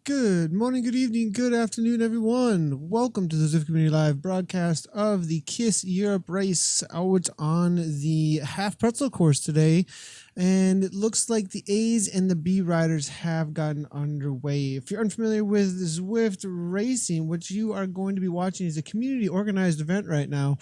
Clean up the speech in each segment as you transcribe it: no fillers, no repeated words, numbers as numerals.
Good morning, good evening, good afternoon, everyone. Welcome to the Zwift Community Live broadcast of the KISS Europe race out on the half pretzel course today. And it looks like the A's and the B riders have gotten underway. If you're unfamiliar with Zwift racing, what you are going to be watching is a community organized event right now.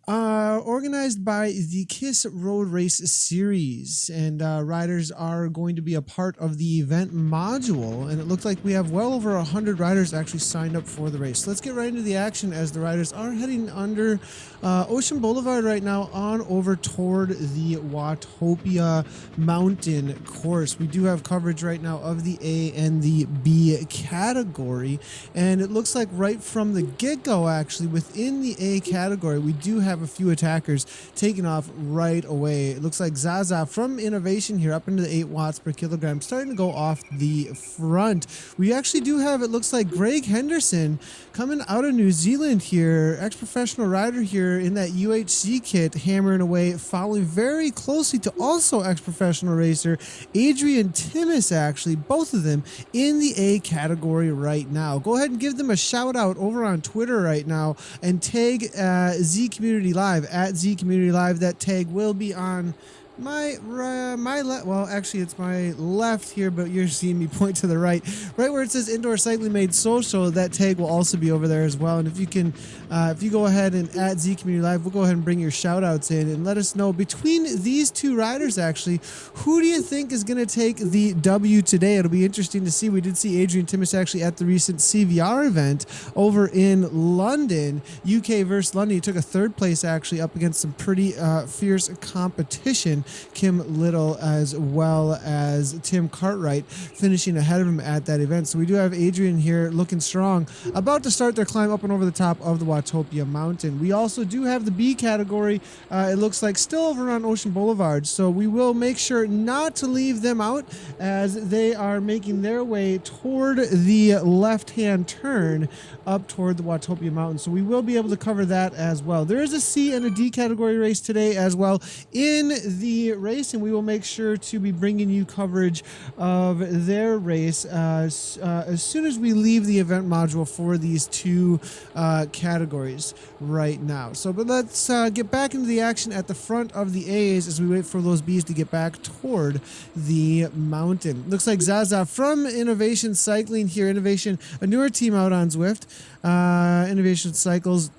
Organized by the KISS Road Race Series, and riders are going to be a part of the event module, and it looks like we have well over 100 riders actually signed up for the race. So let's get right into the action as the riders are heading under Ocean Boulevard right now on over toward the Watopia Mountain course. We do have coverage right now of the A and the B category, and it looks like right from the get-go, actually, within the A category, we do have a few attackers taking off right away. It looks like Zaza from Innovation here up into the 8 watts per kilogram starting to go off the front. We actually do have, it looks like, Greg Henderson coming out of New Zealand here, ex-professional rider here in that UHC kit, hammering away, following very closely to also ex-professional racer Adrian Timmis, actually, both of them in the A category right now. Go ahead and give them a shout out over on Twitter right now and tag Z Community Live at Z Community Live. That tag will be on my left. Well, actually, it's my left here, but you're seeing me point to the right where it says Indoor Cycling Made Social. That tag will also be over there as well. And if you can, if you go ahead and at Z Community Live, we'll go ahead and bring your shout outs in and let us know between these two riders, actually, who do you think is going to take the W today? It'll be interesting to see. We did see Adrian Timmis actually at the recent CVR event over in London, UK versus London. He took a third place actually up against some pretty fierce competition. Kim Little as well as Tim Cartwright finishing ahead of him at that event. So we do have Adrian here looking strong, about to start their climb up and over the top of the Watopia Mountain. We also do have the B category. It looks like still over on Ocean Boulevard. So we will make sure not to leave them out as they are making their way toward the left-hand turn up toward the Watopia Mountain. So we will be able to cover that as well. There is a C and a D category race today as well in the race, and we will make sure to be bringing you coverage of their race as soon as we leave the event module for these two categories right now. So, but let's get back into the action at the front of the A's as we wait for those B's to get back toward the mountain. Looks like Zaza from Innovation Cycling here. Innovation, a newer team out on Zwift. Innovation Cycles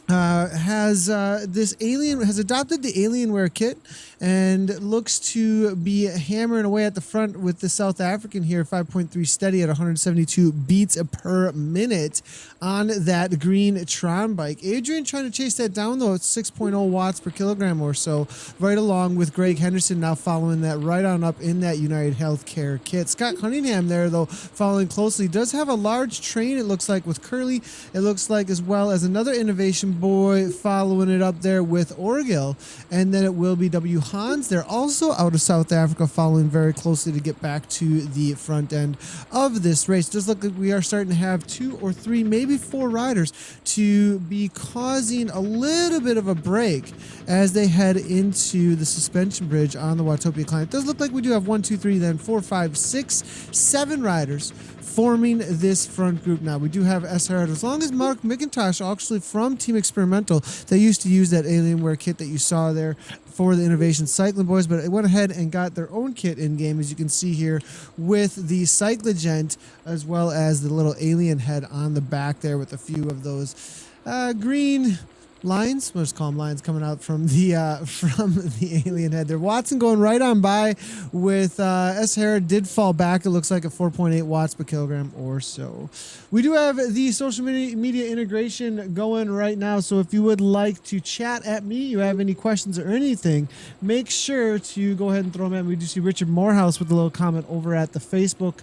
has adopted the Alienware kit and looks to be hammering away at the front with the South African here, 5.3 steady at 172 beats per minute on that green Tron bike. Adrian trying to chase that down though at 6.0 watts per kilogram or so, right along with Greg Henderson now following that right on up in that United Healthcare kit. Scott Cunningham there though following closely, does have a large train, it looks like, with Curly. It looks like as well as another Innovation boy following it up there with Orgil, and then it will be W. Hans. They're also out of South Africa following very closely to get back to the front end of this race. It does look like we are starting to have 2 or 3, maybe 4 riders to be causing a little bit of a break as they head into the suspension bridge on the Watopia climb. It does look like we do have 1, 2, 3, then 4, 5, 6, 7 riders forming this front group now. We do have SR, as long as Mark McIntosh, actually from Team Experimental, they used to use that Alienware kit that you saw there for the Innovation Cycling boys, but it went ahead and got their own kit in game, as you can see here, with the Cyclogent as well as the little alien head on the back there with a few of those green lines. We'll just call them lines coming out from the alien head there. Watson going right on by with S. Harrod did fall back. It looks like at 4.8 watts per kilogram or so. We do have the social media integration going right now. So if you would like to chat at me, you have any questions or anything, make sure to go ahead and throw them in. We do see Richard Morehouse with a little comment over at the Facebook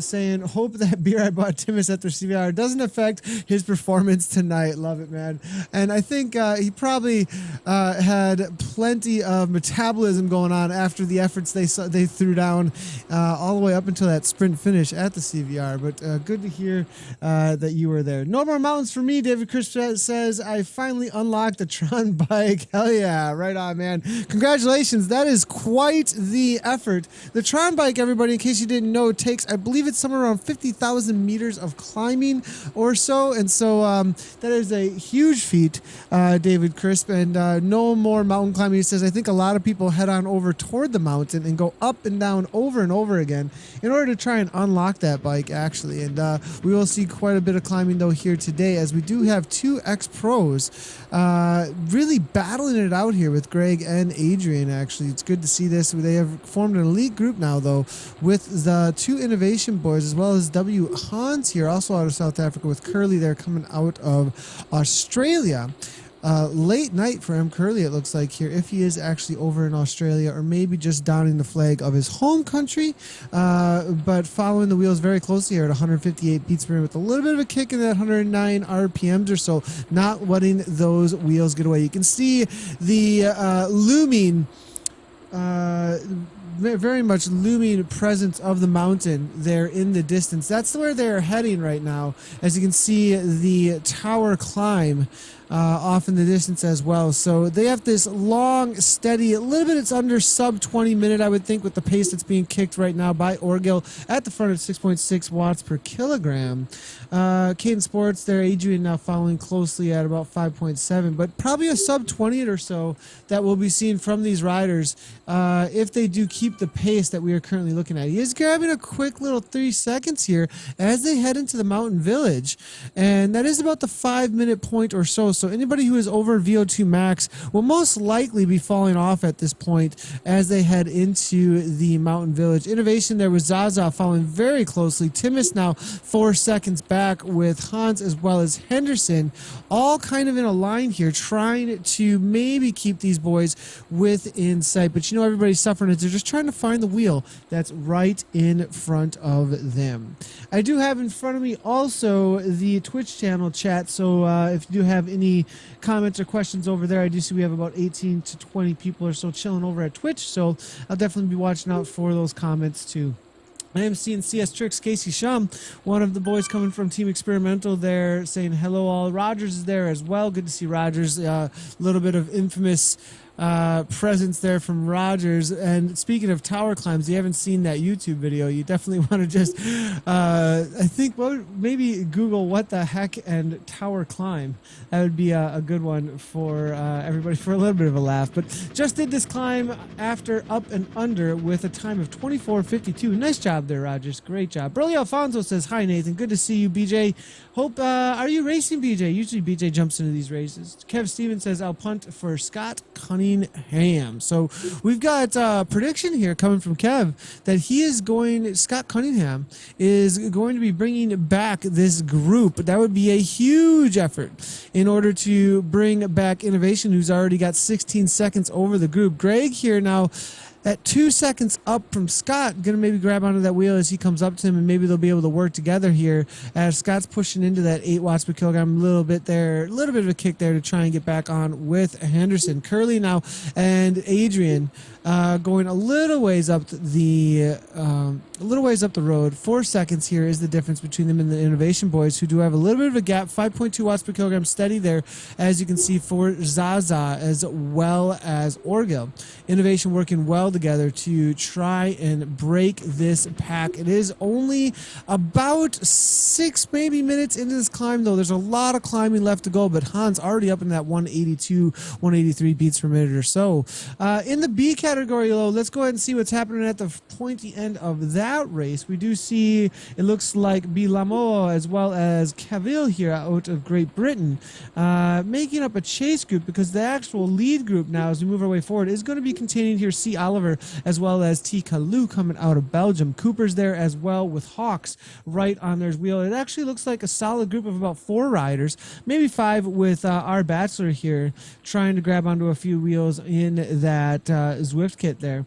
saying, hope that beer I bought Timmis at their CVR doesn't affect his performance tonight. Love it, man. And I think he probably had plenty of metabolism going on after the efforts they threw down all the way up until that sprint finish at the CVR. But good to hear that you were there. No more mountains for me, David Chris says. I finally unlocked the Tron bike. Hell yeah, right on, man. Congratulations. That is quite the effort. The Tron bike, everybody, in case you didn't know, takes, I believe it's somewhere around 50,000 meters of climbing or so. And so that is a huge feat, David Crisp. And no more mountain climbing. He says, I think a lot of people head on over toward the mountain and go up and down over and over again in order to try and unlock that bike, actually. And we will see quite a bit of climbing, though, here today, as we do have two ex-pros really battling it out here with Greg and Adrian, actually. It's good to see this. They have formed an elite group now, though, with the two innovation boys, as well as W. Hans here, also out of South Africa, with Curly there coming out of Australia. Late night for M. Curly, it looks like here, if he is actually over in Australia, or maybe just donning the flag of his home country, but following the wheels very closely here at 158 beats per minute with a little bit of a kick in that 109 RPMs or so, not letting those wheels get away. You can see the looming very much looming presence of the mountain there in the distance. That's where they're heading right now. As you can see, the tower climb off in the distance as well. So they have this long, steady, a little bit, it's under sub 20 minute, I would think, with the pace that's being kicked right now by Orgil at the front at 6.6 watts per kilogram. Caden Sports there, Adrian now following closely at about 5.7, but probably a sub 20 or so that we'll be seeing from these riders if they do keep the pace that we are currently looking at. He is grabbing a quick little 3 seconds here as they head into the mountain village, and that is about the 5-minute point or so. So anybody who is over VO2 max will most likely be falling off at this point as they head into the mountain village. Innovation there with Zaza following very closely. Timus now 4 seconds back with Hans as well as Henderson, all kind of in a line here, trying to maybe keep these boys within sight. But you know, everybody's suffering as they're just trying to find the wheel that's right in front of them. I do have in front of me also the Twitch channel chat, so if you do have any comments or questions over there, I do see we have about 18 to 20 people or so chilling over at Twitch, so I'll definitely be watching out for those comments too. I am seeing CS Tricks, Casey Shum, one of the boys coming from Team Experimental there, saying hello all. Rogers is there as well. Good to see Rogers. A little bit of infamous presence there from Rogers. And speaking of tower climbs, you haven't seen that YouTube video, you definitely want to just I think maybe Google what the heck and tower climb. That would be a good one for everybody, for a little bit of a laugh. But just did this climb after up and under with a time of 24:52. Nice job there, Rogers. Great job. Burley Alfonso says, hi Nathan, good to see you, BJ. Hope are you racing, BJ? Usually BJ jumps into these races. Kev Stevens says, I'll punt for Scott Cunningham. So we've got a prediction here coming from Kev that Scott Cunningham is going to be bringing back this group. That would be a huge effort in order to bring back Innovation, who's already got 16 seconds over the group. Greg here now at 2 seconds up from Scott, gonna maybe grab onto that wheel as he comes up to him, and maybe they'll be able to work together here as Scott's pushing into that 8 watts per kilogram, a little bit of a kick there to try and get back on with Henderson. Curly now and Adrian going a little ways up the road. 4 seconds here is the difference between them and the Innovation boys, who do have a little bit of a gap. 5.2 watts per kilogram steady there, as you can see, for Zaza as well as Orgil. Innovation working well together to try and break this pack. It is only about 6 maybe minutes into this climb, though. There's a lot of climbing left to go, but Hans already up in that 182, 183 beats per minute or so. In the B category, though, let's go ahead and see what's happening at the pointy end of that race. We do see, it looks like Bilamo as well as Cavill here out of Great Britain making up a chase group, because the actual lead group now, as we move our way forward, is going to be containing here C. Oliver as well as T. Kalou coming out of Belgium. Cooper's there as well with Hawks right on their wheel. It actually looks like a solid group of about 4 riders, maybe 5 with our Bachelor here trying to grab onto a few wheels in that Zwift kit there.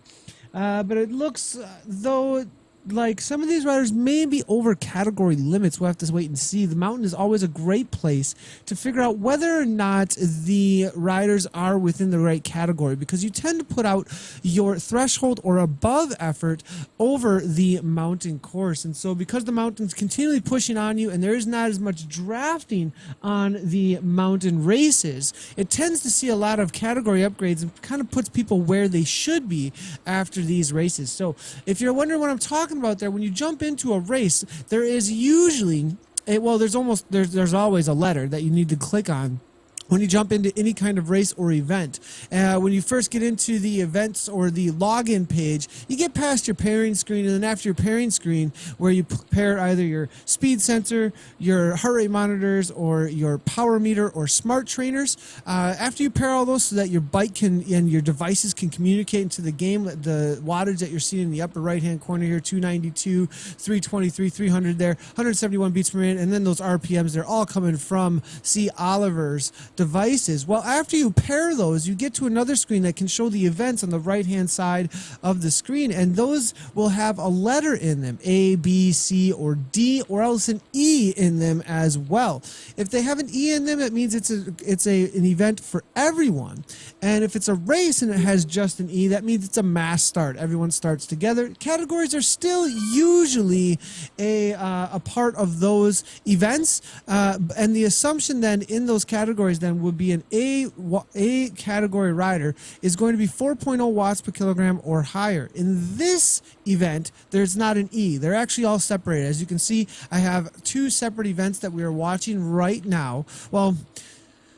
But it looks though like some of these riders may be over category limits. We'll have to wait and see. The mountain is always a great place to figure out whether or not the riders are within the right category, because you tend to put out your threshold or above effort over the mountain course. And so because the mountain's continually pushing on you and there is not as much drafting on the mountain races, it tends to see a lot of category upgrades and kind of puts people where they should be after these races. So if you're wondering what I'm talking about there, when you jump into a race, there is usually there's always a letter that you need to click on when you jump into any kind of race or event. When you first get into the events or the login page, you get past your pairing screen, and then after your pairing screen, where you pair either your speed sensor, your heart rate monitors, or your power meter or smart trainers, after you pair all those so that your bike and your devices can communicate into the game, the wattage that you're seeing in the upper right hand corner here, 292, 323, 300 there, 171 beats per minute, and then those RPMs, they're all coming from C. Oliver's devices. Well, after you pair those, you get to another screen that can show the events on the right hand side of the screen, and those will have a letter in them, A, B, C, or D, or else an E in them as well. If they have an E in them, it means it's an event for everyone. And if it's a race and it has just an E, that means it's a mass start. Everyone starts together. Categories are still usually a part of those events, and the assumption then in those categories then would be an A category rider is going to be 4.0 watts per kilogram or higher. In this event, there's not an E. They're actually all separated. As you can see, I have two separate events that we are watching right now. Well,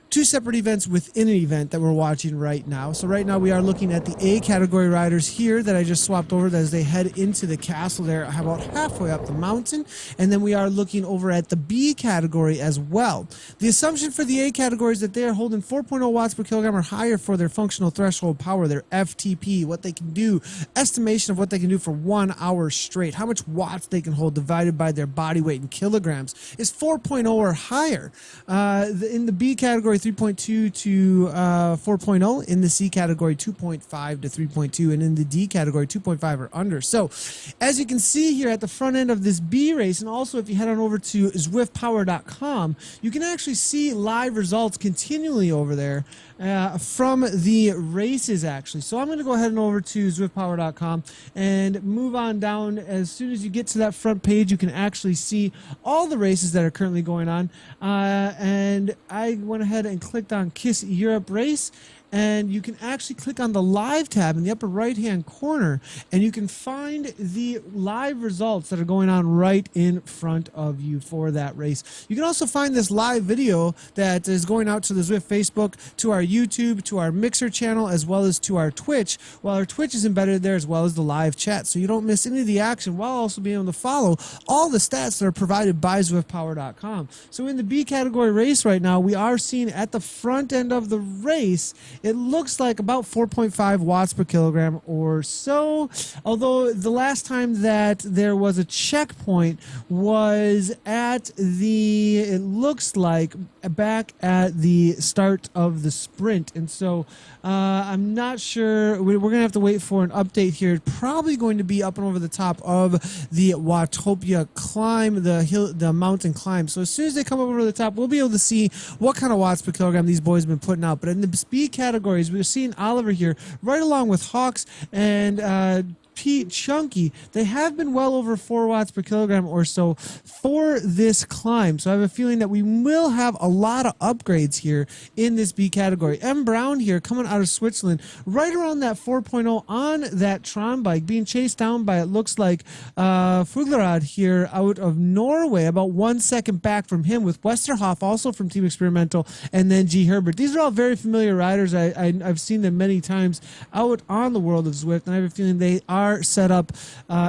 two separate events within an event that we're watching right now. So right now we are looking at the A category riders here that I just swapped over as they head into the castle there about halfway up the mountain. And then we are looking over at the B category as well. The assumption for the A category is that they are holding 4.0 watts per kilogram or higher for their functional threshold power, their FTP, what they can do, estimation of what they can do for 1 hour straight, how much watts they can hold divided by their body weight in kilograms is 4.0 or higher. In the B category, 3.2 to 4.0. In the C category, 2.5 to 3.2. And in the D category, 2.5 or under. So as you can see here at the front end of this B race, and also if you head on over to zwiftpower.com, you can actually see live results continually over there from the races actually. So I'm going to go ahead and over to zwiftpower.com and move on down. As soon as you get to that front page, you can actually see all the races that are currently going on. And I went ahead and clicked on KISS Europe race, and you can actually click on the live tab in the upper right hand corner, and you can find the live results that are going on right in front of you for that race. You can also find this live video that is going out to the Zwift Facebook, to our YouTube, to our Mixer channel, as well as to our Twitch. Well, our Twitch is embedded there as well as the live chat, so you don't miss any of the action, while also being able to follow all the stats that are provided by zwiftpower.com. So in the B category race right now, we are seeing at the front end of the race, it looks like about 4.5 watts per kilogram or so, although the last time that there was a checkpoint was at it looks like back at the start of the sprint. And so I'm not sure. We're going to have to wait for an update here. Probably going to be up and over the top of the Watopia climb, the mountain climb. So as soon as they come over the top, we'll be able to see what kind of watts per kilogram these boys have been putting out. But in the speed categories, we're seeing Oliver here right along with Hawks and Pete Chunky. They have been well over 4 watts per kilogram or so for this climb. So I have a feeling that we will have a lot of upgrades here in this B category. M. Brown here coming out of Switzerland right around that 4.0 on that Tron bike, being chased down by, it looks like, Fuglerad here out of Norway, about 1 second back from him, with Westerhoff also from Team Experimental, and then G. Herbert. These are all very familiar riders. I've seen them many times out on the World of Zwift, and I have a feeling they are set up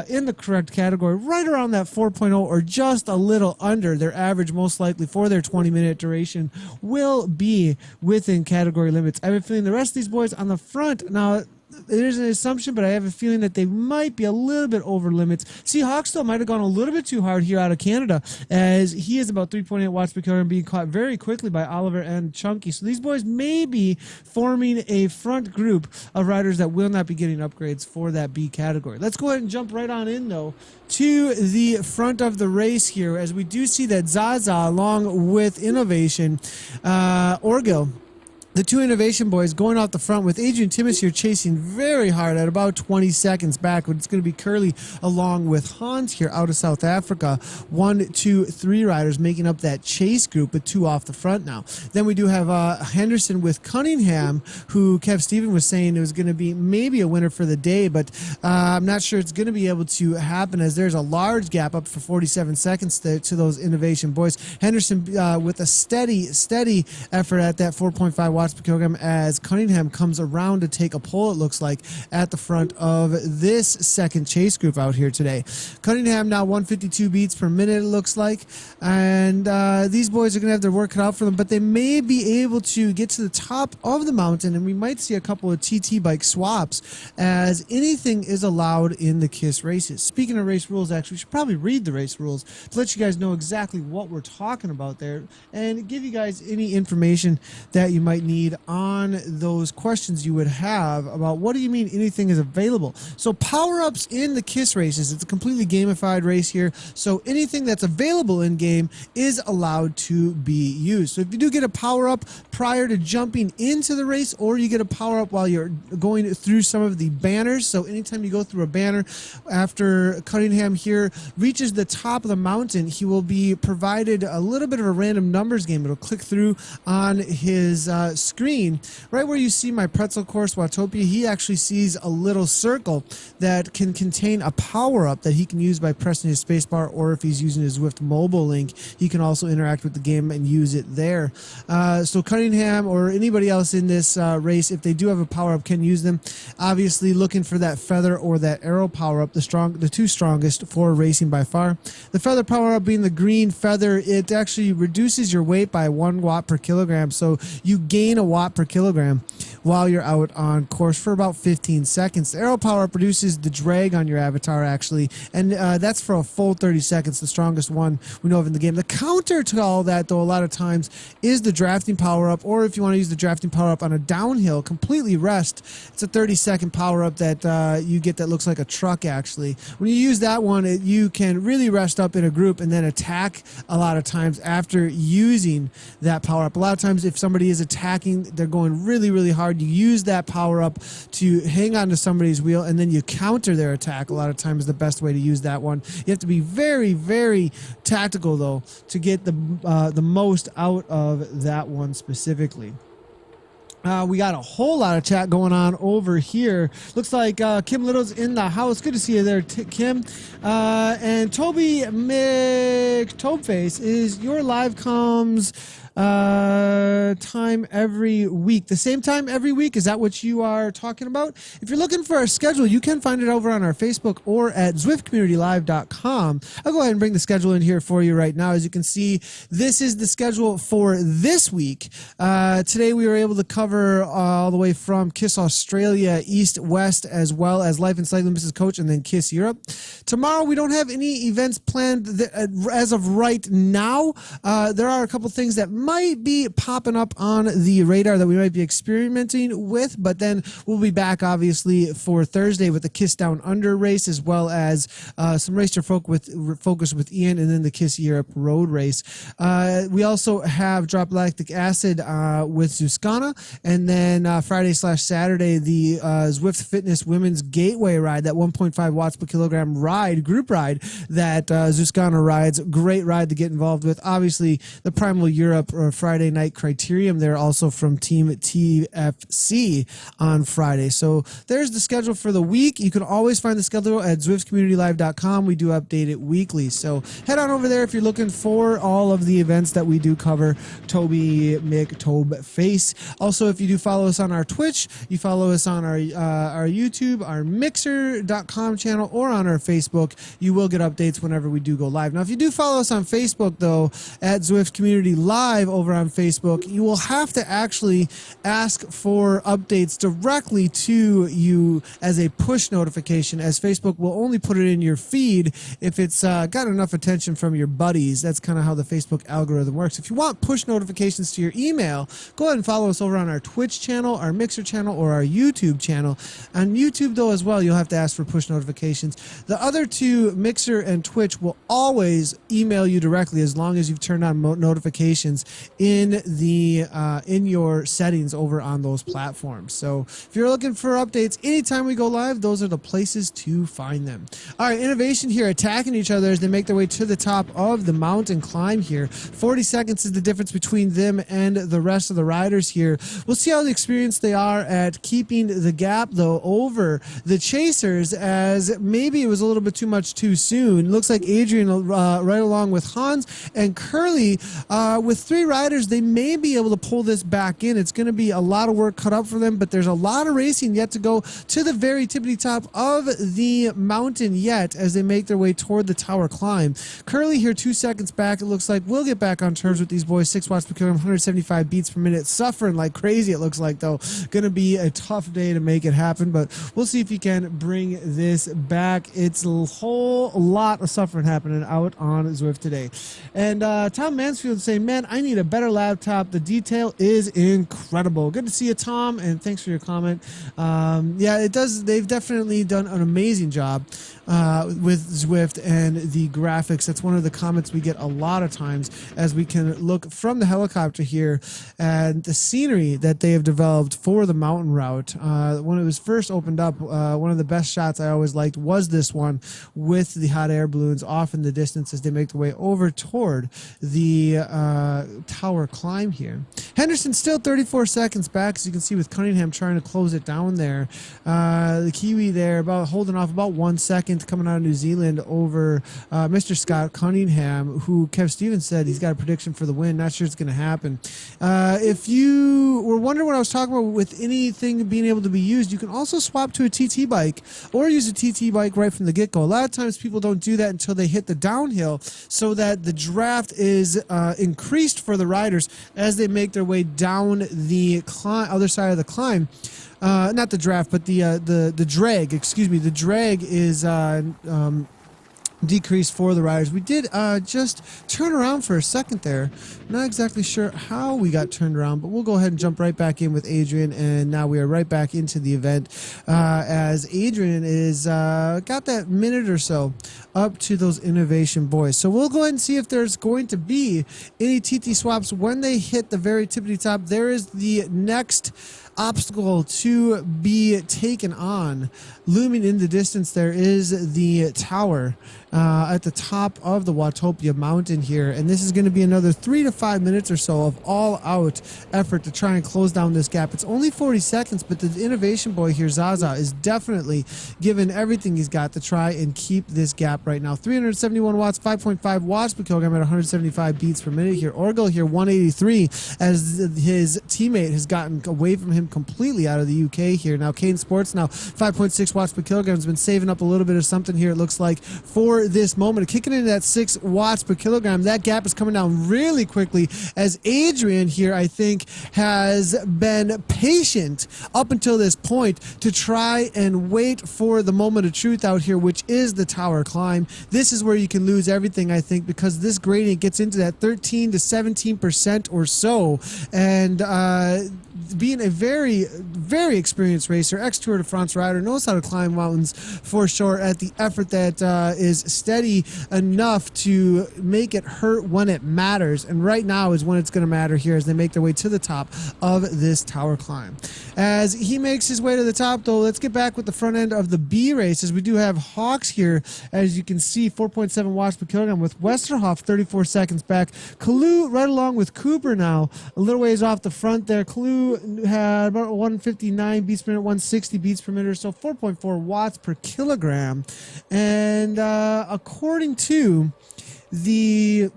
in the correct category right around that 4.0 or just a little under. Their average, most likely for their 20-minute duration, will be within category limits. I have a feeling the rest of these boys on the front now, it is an assumption, but I have a feeling that they might be a little bit over limits. Seahawks, though, might have gone a little bit too hard here out of Canada, as he is about 3.8 watts per kilogram, being caught very quickly by Oliver and Chunky. So these boys may be forming a front group of riders that will not be getting upgrades for that B category. Let's go ahead and jump right on in, though, to the front of the race here, as we do see that Zaza, along with Innovation, Orgil, the two Innovation boys going out the front, with Adrian Timmis here chasing very hard at about 20 seconds back. But it's going to be Curly along with Hans here out of South Africa. 1, 2, 3 riders making up that chase group, with 2 off the front now. Then we do have Henderson with Cunningham, who Kev Stephen was saying it was going to be maybe a winner for the day, but I'm not sure it's going to be able to happen, as there's a large gap up for 47 seconds to those Innovation boys. Henderson with a steady effort at that 4.5 watts per kilogram, as Cunningham comes around to take a pole, it looks like, at the front of this second chase group out here today. Cunningham now 152 beats per minute, it looks like, and these boys are going to have their work cut out for them, but they may be able to get to the top of the mountain, and we might see a couple of TT bike swaps, as anything is allowed in the KISS races. Speaking of race rules, actually, we should probably read the race rules to let you guys know exactly what we're talking about there, and give you guys any information that you might need on those questions you would have about what do you mean anything is available. So power-ups in the KISS races, it's a completely gamified race here, so anything that's available in game is allowed to be used. So if you do get a power-up prior to jumping into the race, or you get a power-up while you're going through some of the banners, so anytime you go through a banner, after Cunningham here reaches the top of the mountain, he will be provided a little bit of a random numbers game. It'll click through on his screen. Right where you see my Pretzel course, Watopia, he actually sees a little circle that can contain a power-up that he can use by pressing his spacebar, or if he's using his Zwift mobile link, he can also interact with the game and use it there. So Cunningham or anybody else in this race, if they do have a power-up, can use them. Obviously looking for that feather or that arrow power-up, the two strongest for racing by far. The feather power-up being the green feather, it actually reduces your weight by 1 watt per kilogram, so you gain a watt per kilogram while you're out on course for about 15 seconds. The arrow power produces the drag on your avatar, actually, and that's for a full 30 seconds, the strongest one we know of in the game. The counter to all that, though, a lot of times is the drafting power-up, or if you want to use the drafting power-up on a downhill, completely rest, it's a 30-second power-up that you get that looks like a truck, actually. When you use that one, you can really rest up in a group and then attack a lot of times after using that power-up. A lot of times if somebody is attacking, they're going really, really hard, you use that power-up to hang on to somebody's wheel, and then you counter their attack. A lot of times the best way to use that one. You have to be very, very tactical, though, to get the most out of that one specifically. We got a whole lot of chat going on over here. Looks like Kim Little's in the house. Good to see you there, Kim. And Toby McTobeface, is your live comes time every week, the same time every week? Is that what you are talking about? If you're looking for our schedule, you can find it over on our Facebook or at ZwiftCommunityLive.com. I'll go ahead and bring the schedule in here for you right now. As you can see, this is the schedule for this week. Today we were able to cover all the way from KISS Australia, East, West, as well as Life in Cycling Mrs. Coach, and then KISS Europe. Tomorrow we don't have any events planned as of right now. There are a couple things that might be popping up on the radar that we might be experimenting with, but then we'll be back obviously for Thursday with the KISS Down Under race, as well as some Racer Focus with Ian, and then the KISS Europe Road race. We also have Drop Lactic Acid with Zuskana, and then Friday/Saturday the Zwift Fitness Women's Gateway ride, that 1.5 watts per kilogram ride, group ride that Zuskana rides. Great ride to get involved with. Obviously the Primal Europe or Friday night criterium there, also from Team TFC on Friday. So there's the schedule for the week. You can always find the schedule at ZwiftCommunityLive.com. We do update it weekly, so head on over there if you're looking for all of the events that we do cover. Toby McTobeface. Also, if you do follow us on our Twitch, you follow us on our YouTube, our Mixer.com channel, or on our Facebook, you will get updates whenever we do go live. Now, if you do follow us on Facebook, though, at Zwift Community Live over on Facebook, you you will have to actually ask for updates directly to you as a push notification, as Facebook will only put it in your feed if it's got enough attention from your buddies. That's kind of how the Facebook algorithm works. If you want push notifications to your email, go ahead and follow us over on our Twitch channel, our Mixer channel, or our YouTube channel. On YouTube, though, as well, you'll have to ask for push notifications. The other two, Mixer and Twitch, will always email you directly as long as you've turned on notifications in your settings over on those platforms. So if you're looking for updates anytime we go live, those are the places to find them. All right, Innovation here attacking each other as they make their way to the top of the mountain climb here. 40 seconds is the difference between them and the rest of the riders here. We'll see how experienced they are at keeping the gap, though, over the chasers, as maybe it was a little bit too much too soon. Looks like Adrian right along with Hans and Curly. With three riders, they may be able to pull this back in. It's going to be a lot of work cut up for them, but there's a lot of racing yet to go to the very tippity top of the mountain yet as they make their way toward the tower climb. Curly here 2 seconds back. It looks like we'll get back on terms with these boys. 6 watts per kilogram, 175 beats per minute. Suffering like crazy, it looks like, though. Going to be a tough day to make it happen, but we'll see if you can bring this back. It's a whole lot of suffering happening out on Zwift today. And Tom Mansfield saying, man, I need a better laptop. The detail is incredible. Good to see you, Tom, and thanks for your comment. Yeah, it does. They've definitely done an amazing job with Zwift and the graphics. That's one of the comments we get a lot of times as we can look from the helicopter here and the scenery that they have developed for the mountain route. When it was first opened up, one of the best shots I always liked was this one with the hot air balloons off in the distance as they make their way over toward the tower climb here. Henderson still 34 seconds back, as you can see, with Cunningham trying to close it down there. The Kiwi there about holding off about 1 second coming out of New Zealand over Mr. Scott Cunningham, who Kev Stevens said he's got a prediction for the win. Not sure it's going to happen. If you were wondering what I was talking about with anything being able to be used, you can also swap to a TT bike or use a TT bike right from the get-go. A lot of times people don't do that until they hit the downhill, so that the draft is increased for the riders as they make their way down the other side of the climb. Not the draft, but the drag. Excuse me. The drag is decreased for the riders. We did just turn around for a second there. Not exactly sure how we got turned around, but we'll go ahead and jump right back in with Adrian, and now we are right back into the event as Adrian is got that minute or so up to those Innovation boys. So we'll go ahead and see if there's going to be any TT swaps when they hit the very tippity top. There is the next obstacle to be taken on. Looming in the distance, there is the tower at the top of the Watopia mountain here, and this is going to be another 3 to 5 minutes or so of all-out effort to try and close down this gap. It's only 40 seconds, but the Innovation boy here, Zaza, is definitely given everything he's got to try and keep this gap right now. 371 watts, 5.5 watts per kilogram at 175 beats per minute here. Orgel here, 183, as his teammate has gotten away from him completely out of the UK here. Now Kane Sports, now 5.6 watts per kilogram, has been saving up a little bit of something here, it looks like, for this moment, kicking into that 6 watts per kilogram. That gap is coming down really quickly as Adrian here, I think, has been patient up until this point to try and wait for the moment of truth out here, which is the tower climb. This is where you can lose everything, I think, because this gradient gets into that 13 to 17% or so, and being a very, very experienced racer, ex-Tour de France rider, knows how to climb mountains for sure at the effort that is steady enough to make it hurt when it matters. And right now is when it's going to matter here as they make their way to the top of this tower climb. As he makes his way to the top, though, let's get back with the front end of the B races. We do have Hawks here, as you can see, 4.7 watts per kilogram with Westerhoff 34 seconds back. Kalu right along with Cooper now, a little ways off the front there. Kalu had about 159 beats per minute, 160 beats per minute or so, 4.4 watts per kilogram. And according to the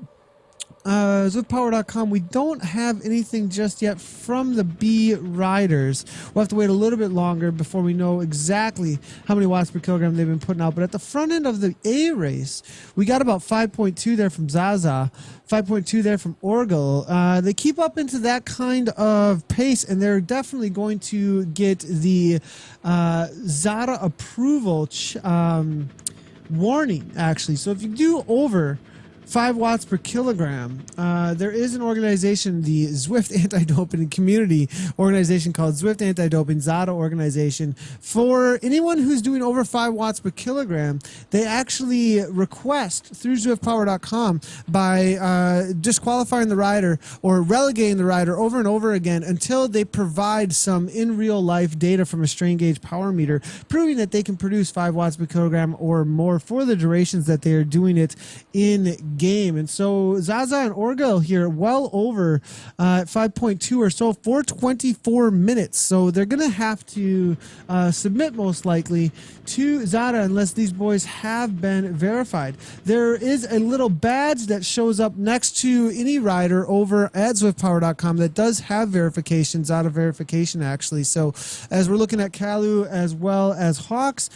ZwiftPower.com, we don't have anything just yet from the B riders. We'll have to wait a little bit longer before we know exactly how many watts per kilogram they've been putting out. But at the front end of the A race, we got about 5.2 there from Zaza, 5.2 there from Orgel. They keep up into that kind of pace, and they're definitely going to get the Zada approval warning, actually. So if you do over 5 watts per kilogram. There is an organization, the Zwift Anti-Doping Community organization called Zwift Anti-Doping, Zada organization. For anyone who's doing over 5 watts per kilogram, they actually request through ZwiftPower.com by disqualifying the rider or relegating the rider over and over again until they provide some in real life data from a strain gauge power meter proving that they can produce 5 watts per kilogram or more for the durations that they are doing it in game. And so Zaza and Orgel here well over 5.2 or so for 24 minutes. So they're going to have to submit most likely to Zada unless these boys have been verified. There is a little badge that shows up next to any rider over at ZwiftPower.com that does have verification, Zada verification actually. So as we're looking at Kalu as well as Hawks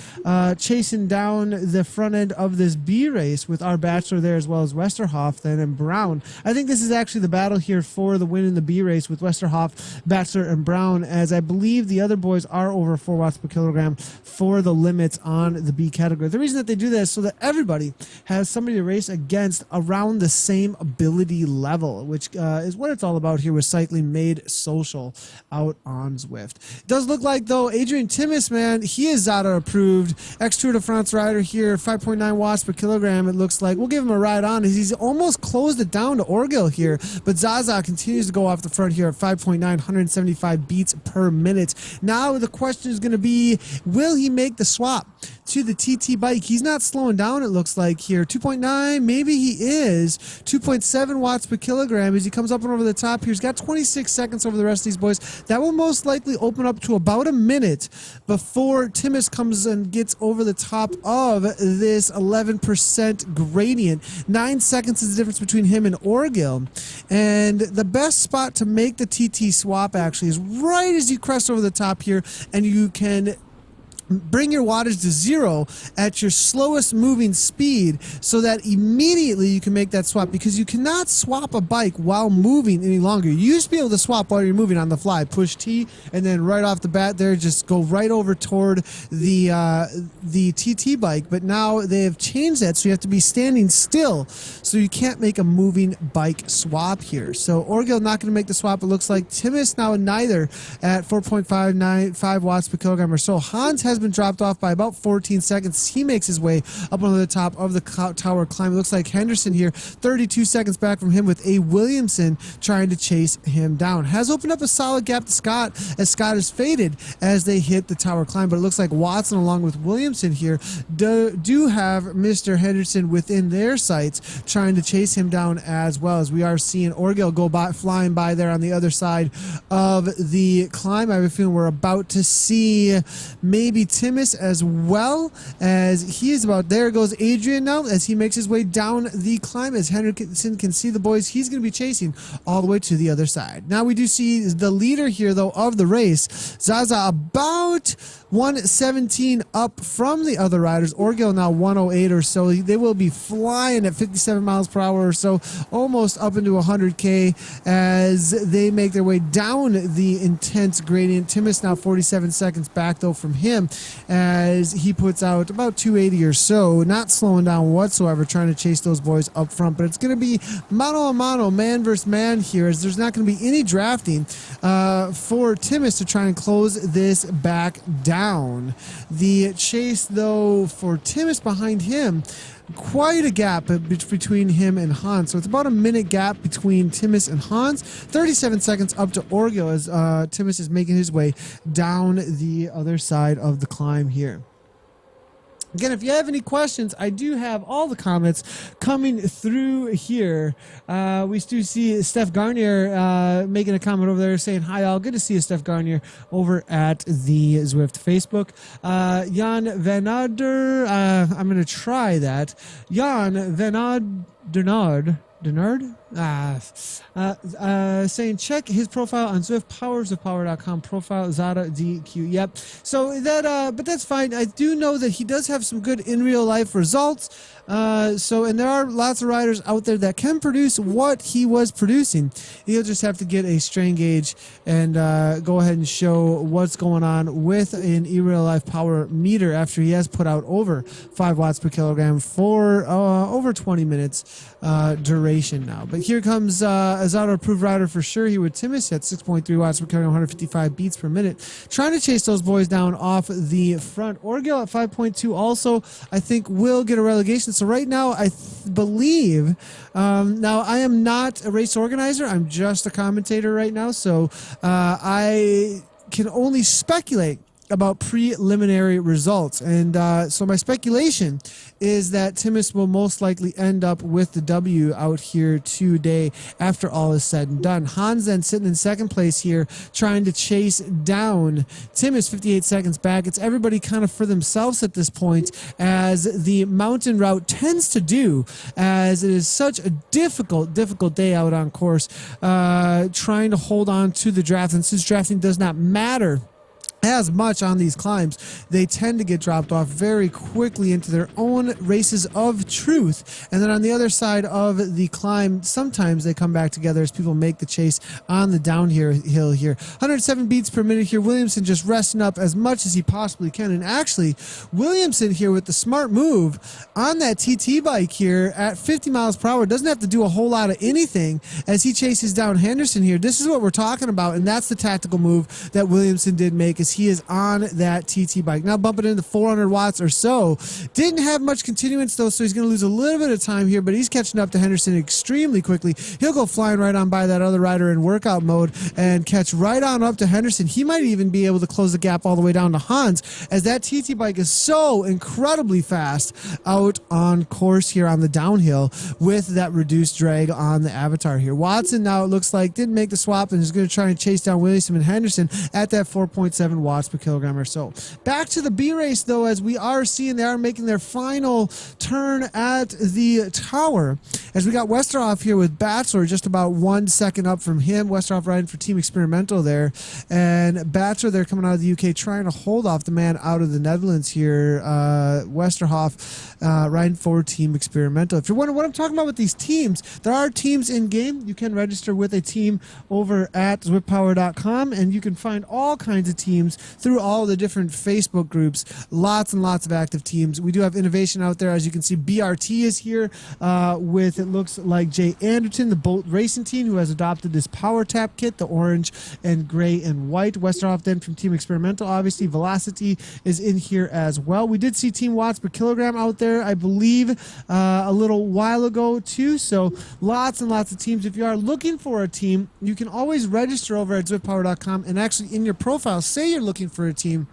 chasing down the front end of this B race with our Bachelor there as well as Westerhoff then and Brown. I think this is actually the battle here for the win in the B race with Westerhoff, Bachelor, and Brown, as I believe the other boys are over 4 watts per kilogram for the limits on the B category. The reason that they do that is so that everybody has somebody to race against around the same ability level, which is what it's all about here with cycling made social out on Zwift. It does look like, though, Adrian Timmis, man, he is Zada approved. Ex-Tour de France rider here, 5.9 watts per kilogram, it looks like. We'll give him a ride on. He's almost closed it down to Orgel here, but Zaza continues to go off the front here at 5.9, 175 beats per minute. Now the question is going to be, will he make the swap to the TT bike? He's not slowing down, it looks like here. 2.9, maybe he is. 2.7 watts per kilogram as he comes up and over the top here. He's got 26 seconds over the rest of these boys. That will most likely open up to about a minute before Timmis comes and gets over the top of this 11% gradient. 9 seconds is the difference between him and Orgel. And the best spot to make the TT swap actually is right as you crest over the top here, and you can bring your wattage to 0 at your slowest moving speed so that immediately you can make that swap, because you cannot swap a bike while moving any longer. You used to be able to swap while you're moving on the fly, push T, and then right off the bat there just go right over toward the TT bike, but now they have changed that, so you have to be standing still, so you can't make a moving bike swap here. So Orgel not going to make the swap, it looks like. Timmis now neither at 4.5 watts per kilogram or so. Hans has been dropped off by about 14 seconds. He makes his way up onto the top of the tower climb. It looks like Henderson here 32 seconds back from him, with A. Williamson trying to chase him down. Has opened up a solid gap to Scott as Scott is faded as they hit the tower climb, but it looks like Watson along with Williamson here do have Mr. Henderson within their sights, trying to chase him down as well, as we are seeing Orgel go by, flying by there on the other side of the climb. I have a feeling we're about to see maybe Timmis as well, as he is about there. Goes Adrian now as he makes his way down the climb, as Henderson can see the boys he's going to be chasing all the way to the other side. Now we do see the leader here though of the race, Zaza, about 117 up from the other riders. Orgel now 108 or so. They will be flying at 57 miles per hour or so, almost up into 100k as they make their way down the intense gradient. Timmis now 47 seconds back though from him, as he puts out about 280 or so, not slowing down whatsoever, trying to chase those boys up front. But it's going to be mano a mano, man versus man here, as there's not going to be any drafting for Timmis to try and close this back down. The chase though for Timmis behind him, quite a gap between him and Hans. So it's about a minute gap between Timmis and Hans. 37 seconds up to Orgel as Timmis is making his way down the other side of the climb here. Again, if you have any questions, I do have all the comments coming through here. We do see Steph Garnier making a comment over there saying, hi all, good to see you, Steph Garnier, over at the Zwift Facebook. Jan Venader, I'm going to try that. Jan Venadernard, Saying check his profile on Zwift, powersofpower.com, profile Zada DQ. Yep. So that, but that's fine. I do know that he does have some good in real life results. And there are lots of riders out there that can produce what he was producing. He'll just have to get a strain gauge and go ahead and show what's going on with an in real life power meter after he has put out over 5 watts per kilogram for over 20 minutes duration now. But here comes a Zada approved rider for sure. Here with Timis at 6.3 watts per kilogram, 155 beats per minute, trying to chase those boys down off the front. Orgil at 5.2 also, I think, will get a relegation. So right now, I believe, now I am not a race organizer. I'm just a commentator right now. So I can only speculate about preliminary results. And so my speculation is that Timis will most likely end up with the W out here today after all is said and done. Hans then sitting in second place here trying to chase down Timis, 58 seconds back. It's everybody kind of for themselves at this point, as the mountain route tends to do, as it is such a difficult day out on course, trying to hold on to the draft. And since drafting does not matter as much on these climbs, they tend to get dropped off very quickly into their own races of truth. And then on the other side of the climb, sometimes they come back together as people make the chase on the downhill here. 107 beats per minute here. Williamson just resting up as much as he possibly can. And actually, Williamson here with the smart move on that TT bike here at 50 miles per hour doesn't have to do a whole lot of anything as he chases down Henderson here. This is what we're talking about, and that's the tactical move that Williamson did make, as he is on that TT bike. Now bumping into 400 watts or so. Didn't have much continuance though, so he's going to lose a little bit of time here, but he's catching up to Henderson extremely quickly. He'll go flying right on by that other rider in workout mode and catch right on up to Henderson. He might even be able to close the gap all the way down to Hans, as that TT bike is so incredibly fast out on course here on the downhill with that reduced drag on the avatar here. Watson now, it looks like, didn't make the swap and is going to try and chase down Williamson and Henderson at that 4.7 watts per kilogram or so. Back to the B race though, as we are seeing they are making their final turn at the tower, as we got Westerhoff here with Batchelor just about 1 second up from him. Westerhoff riding for Team Experimental there, and Batchelor there coming out of the UK trying to hold off the man out of the Netherlands here. Westerhoff riding for Team Experimental. If you're wondering what I'm talking about with these teams, there are teams in game. You can register with a team over at zwiftpower.com, and you can find all kinds of teams through all the different Facebook groups. Lots and lots of active teams. We do have innovation out there. As you can see, BRT is here with, it looks like, Jay Anderton, the boat racing team, who has adopted this Power Tap kit, the orange and gray and white. Westerhoff then from Team Experimental, obviously. Velocity is in here as well. We did see Team Watts per kilogram out there, I believe, a little while ago too. So lots and lots of teams. If you are looking for a team, you can always register over at zwiftpower.com and actually in your profile say you're looking for a team.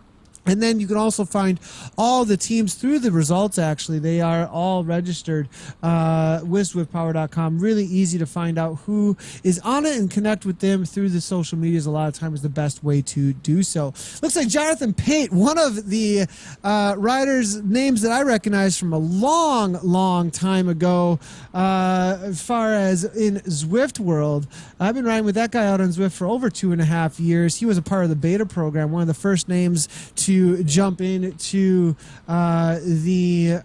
And then you can also find all the teams through the results. Actually, they are all registered with zwiftpower.com. Really easy to find out who is on it and connect with them through the social medias. A lot of times is the best way to do so. Looks like Jonathan Pate, one of the riders' names that I recognize from a long time ago, as far as in Zwift world. I've been riding with that guy out on Zwift for over 2.5 years. He was a part of the beta program, one of the first names to jump into the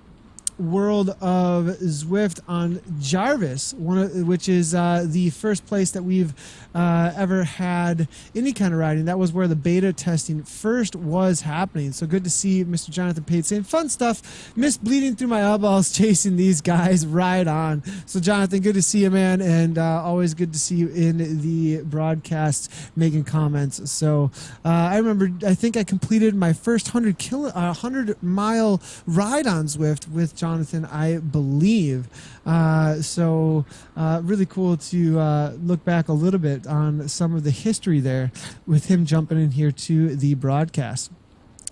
world of Zwift on Jarvis, which is the first place that we've ever had any kind of riding. That was where the beta testing first was happening. So good to see Mr. Jonathan Pate saying fun stuff. Miss bleeding through my eyeballs chasing these guys right on. So Jonathan, good to see you, man, and always good to see you in the broadcast making comments. So I remember, I think I completed my first 100-mile ride on Zwift with Jonathan, I believe. Really cool to look back a little bit on some of the history there with him jumping in here to the broadcast.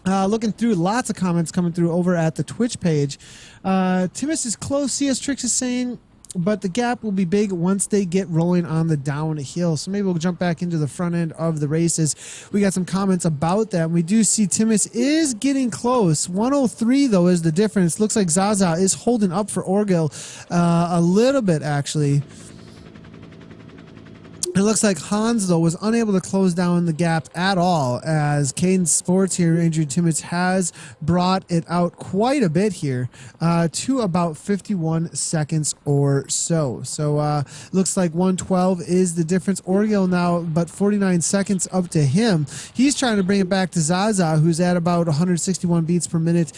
Looking through, lots of comments coming through over at the Twitch page. Timis is close, CS Tricks is saying, but the gap will be big once they get rolling on the downhill. So maybe we'll jump back into the front end of the races. We got some comments about that. We do see Timis is getting close. 103 though is the difference. Looks like Zaza is holding up for Orgil a little bit actually. It looks like Hans, though, was unable to close down the gap at all, as Caden Sports here, Andrew Timmons, has brought it out quite a bit here to about 51 seconds or so. So looks like 112 is the difference. Orgel now, but 49 seconds up to him. He's trying to bring it back to Zaza, who's at about 161 beats per minute,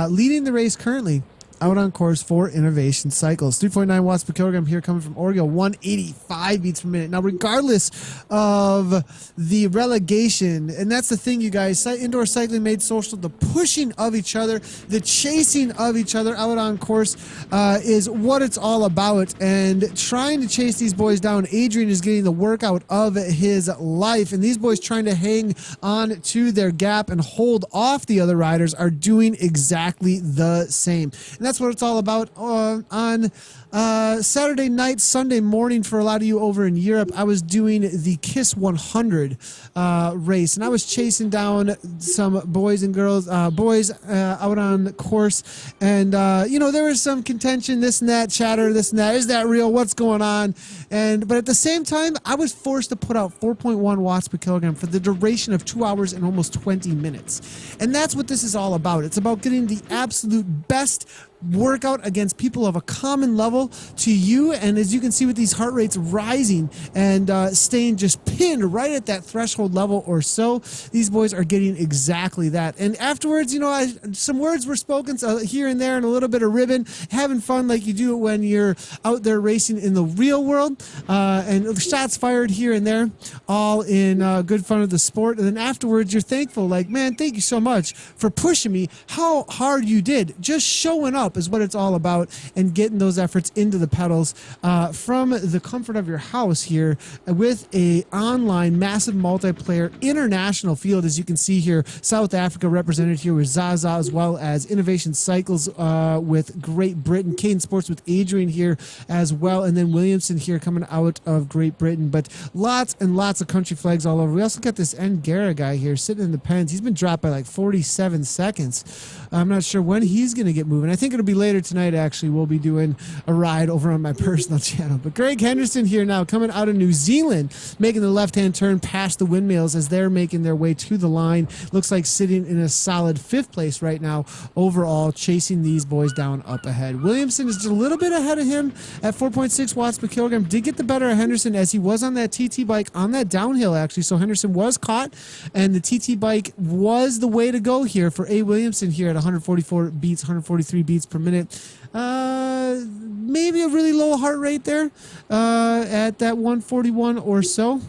leading the race currently. Out on course for Innovation Cycles. 3.9 watts per kilogram here coming from Orgel, 185 beats per minute. Now, regardless of the relegation, and that's the thing, you guys, indoor cycling made social, the pushing of each other, the chasing of each other out on course is what it's all about. And trying to chase these boys down, Adrian is getting the workout of his life. And these boys trying to hang on to their gap and hold off the other riders are doing exactly the same. And that's what it's all about on Saturday night, Sunday morning for a lot of you over in Europe. I was doing the KISS 100 race, and I was chasing down some boys and girls, boys out on course. And, there was some contention, this and that, chatter, this and that. Is that real? What's going on? But at the same time, I was forced to put out 4.1 watts per kilogram for the duration of 2 hours and almost 20 minutes. And that's what this is all about. It's about getting the absolute best workout against people of a common level to you. And as you can see with these heart rates rising and staying just pinned right at that threshold level or so, these boys are getting exactly that. And afterwards, some words were spoken here and there and a little bit of ribbon, having fun like you do when you're out there racing in the real world, and shots fired here and there, all in good fun of the sport. And then afterwards, you're thankful, like, man, thank you so much for pushing me, how hard you did, just showing up is what it's all about, and getting those efforts into the pedals from the comfort of your house here with a online massive multiplayer international field. As you can see here, South Africa represented here with Zaza, as well as Innovation Cycles with Great Britain, Caden Sports with Adrian here as well, and then Williamson here coming out of Great Britain. But lots and lots of country flags all over. We also got this Ngara guy here sitting in the pens. He's been dropped by like 47 seconds. I'm not sure when he's going to get moving. I think it'll be later tonight, actually. We'll be doing a ride over on my personal channel. But Greg Henderson here now coming out of New Zealand, making the left-hand turn past the windmills as they're making their way to the line. Looks like sitting in a solid 5th place right now overall, chasing these boys down up ahead. Williamson is just a little bit ahead of him at 4.6 watts per kilogram. Did get the better of Henderson as he was on that TT bike on that downhill, actually. So Henderson was caught, and the TT bike was the way to go here for A. Williamson here at 144 beats, 143 beats per minute. Maybe a really low heart rate there at that 141 or so.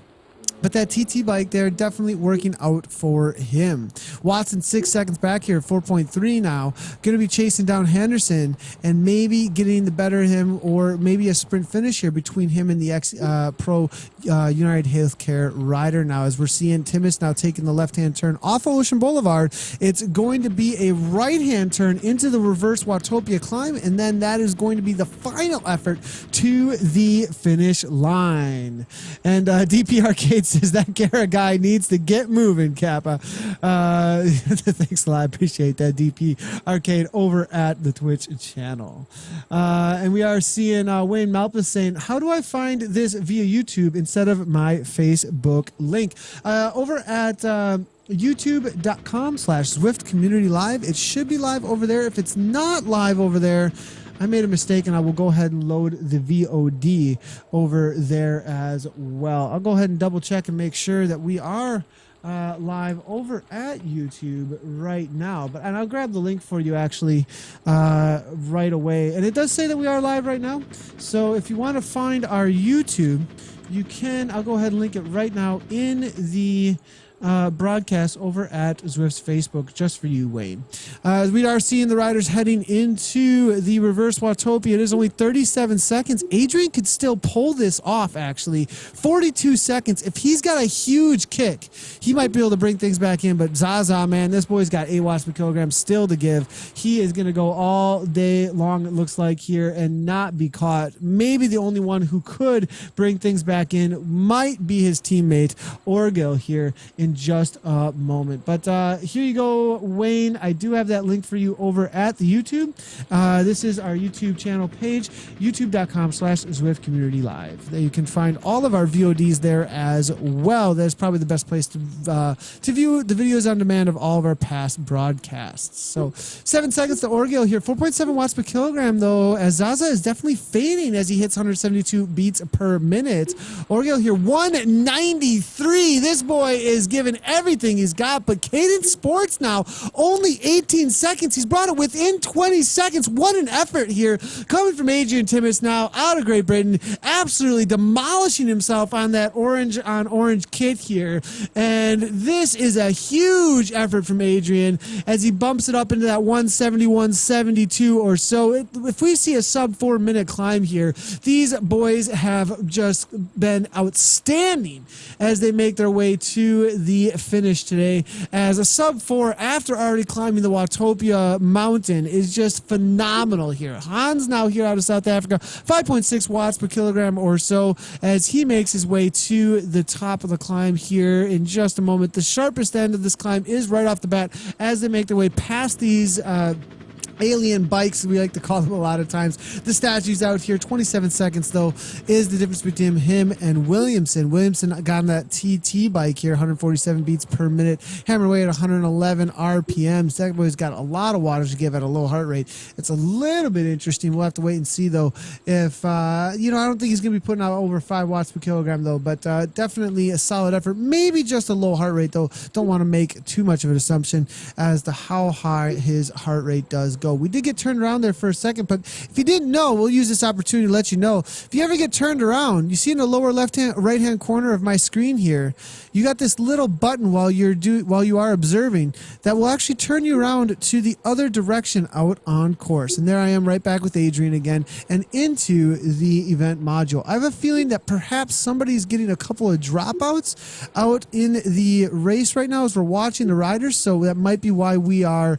But that TT bike there definitely working out for him. Watson 6 seconds back here, 4.3 now. Going to be chasing down Henderson and maybe getting the better of him, or maybe a sprint finish here between him and the ex-pro United Healthcare rider now, as we're seeing Timmis now taking the left-hand turn off Ocean Boulevard. It's going to be a right-hand turn into the reverse Watopia climb, and then that is going to be the final effort to the finish line. And DP Arcade says that Gara guy needs to get moving, Kappa. Thanks a lot. I appreciate that, DP Arcade over at the Twitch channel. And we are seeing Wayne Malpas saying, how do I find this via YouTube instead of my Facebook link? Over at youtube.com/Zwift Community Live. It should be live over there. If it's not live over there, I made a mistake, and I will go ahead and load the VOD over there as well. I'll go ahead and double check and make sure that we are live over at YouTube right now. And I'll grab the link for you actually right away. And it does say that we are live right now. So if you want to find our YouTube, you can. I'll go ahead and link it right now in the broadcast over at Zwift's Facebook, just for you, Wayne. We are seeing the riders heading into the reverse Watopia. It is only 37 seconds. Adrian could still pull this off, actually. 42 seconds. If he's got a huge kick, he might be able to bring things back in. But Zaza, man, this boy's got 8 watts per kilogram still to give. He is going to go all day long, it looks like, here, and not be caught. Maybe the only one who could bring things back in might be his teammate, Orgel, here in in just a moment. But here you go, Wayne. I do have that link for you over at the YouTube. This is our YouTube channel page, youtube.com/Zwift Community Live. There you can find all of our VODs there as well. That's probably the best place to view the videos on demand of all of our past broadcasts. So 7 seconds to Orgil here. 4.7 watts per kilogram, though, as Zaza is definitely fading as he hits 172 beats per minute. Orgil here, 193. This boy is giving everything he's got, but Cadence Sports now only 18 seconds. He's brought it within 20 seconds. What an effort here coming from Adrian Timmis now out of Great Britain, absolutely demolishing himself on that orange on orange kit here. And this is a huge effort from Adrian as he bumps it up into that 171.72 or so. If we see a sub 4 minute climb here, these boys have just been outstanding as they make their way to the finish today. As a sub 4 after already climbing the Watopia mountain is just phenomenal here. Hans now here out of South Africa, 5.6 watts per kilogram or so as he makes his way to the top of the climb here in just a moment. The sharpest end of this climb is right off the bat as they make their way past these alien bikes, we like to call them a lot of times. The statues out here, 27 seconds though is the difference between him and Williamson. Williamson got on that TT bike here, 147 beats per minute, hammer away at 111 RPM. Second boy's got a lot of wattage to give at a low heart rate. It's a little bit interesting. We'll have to wait and see though if I don't think he's gonna be putting out over 5 watts per kilogram though, but definitely a solid effort. Maybe just a low heart rate though. Don't want to make too much of an assumption as to how high his heart rate does go. We did get turned around there for a second, but if you didn't know, we'll use this opportunity to let you know. If you ever get turned around, you see in the lower right hand corner of my screen here, you got this little button while you are observing that will actually turn you around to the other direction out on course. And there I am right back with Adrian again and into the event module. I have a feeling that perhaps somebody's getting a couple of dropouts out in the race right now as we're watching the riders, so that might be why we are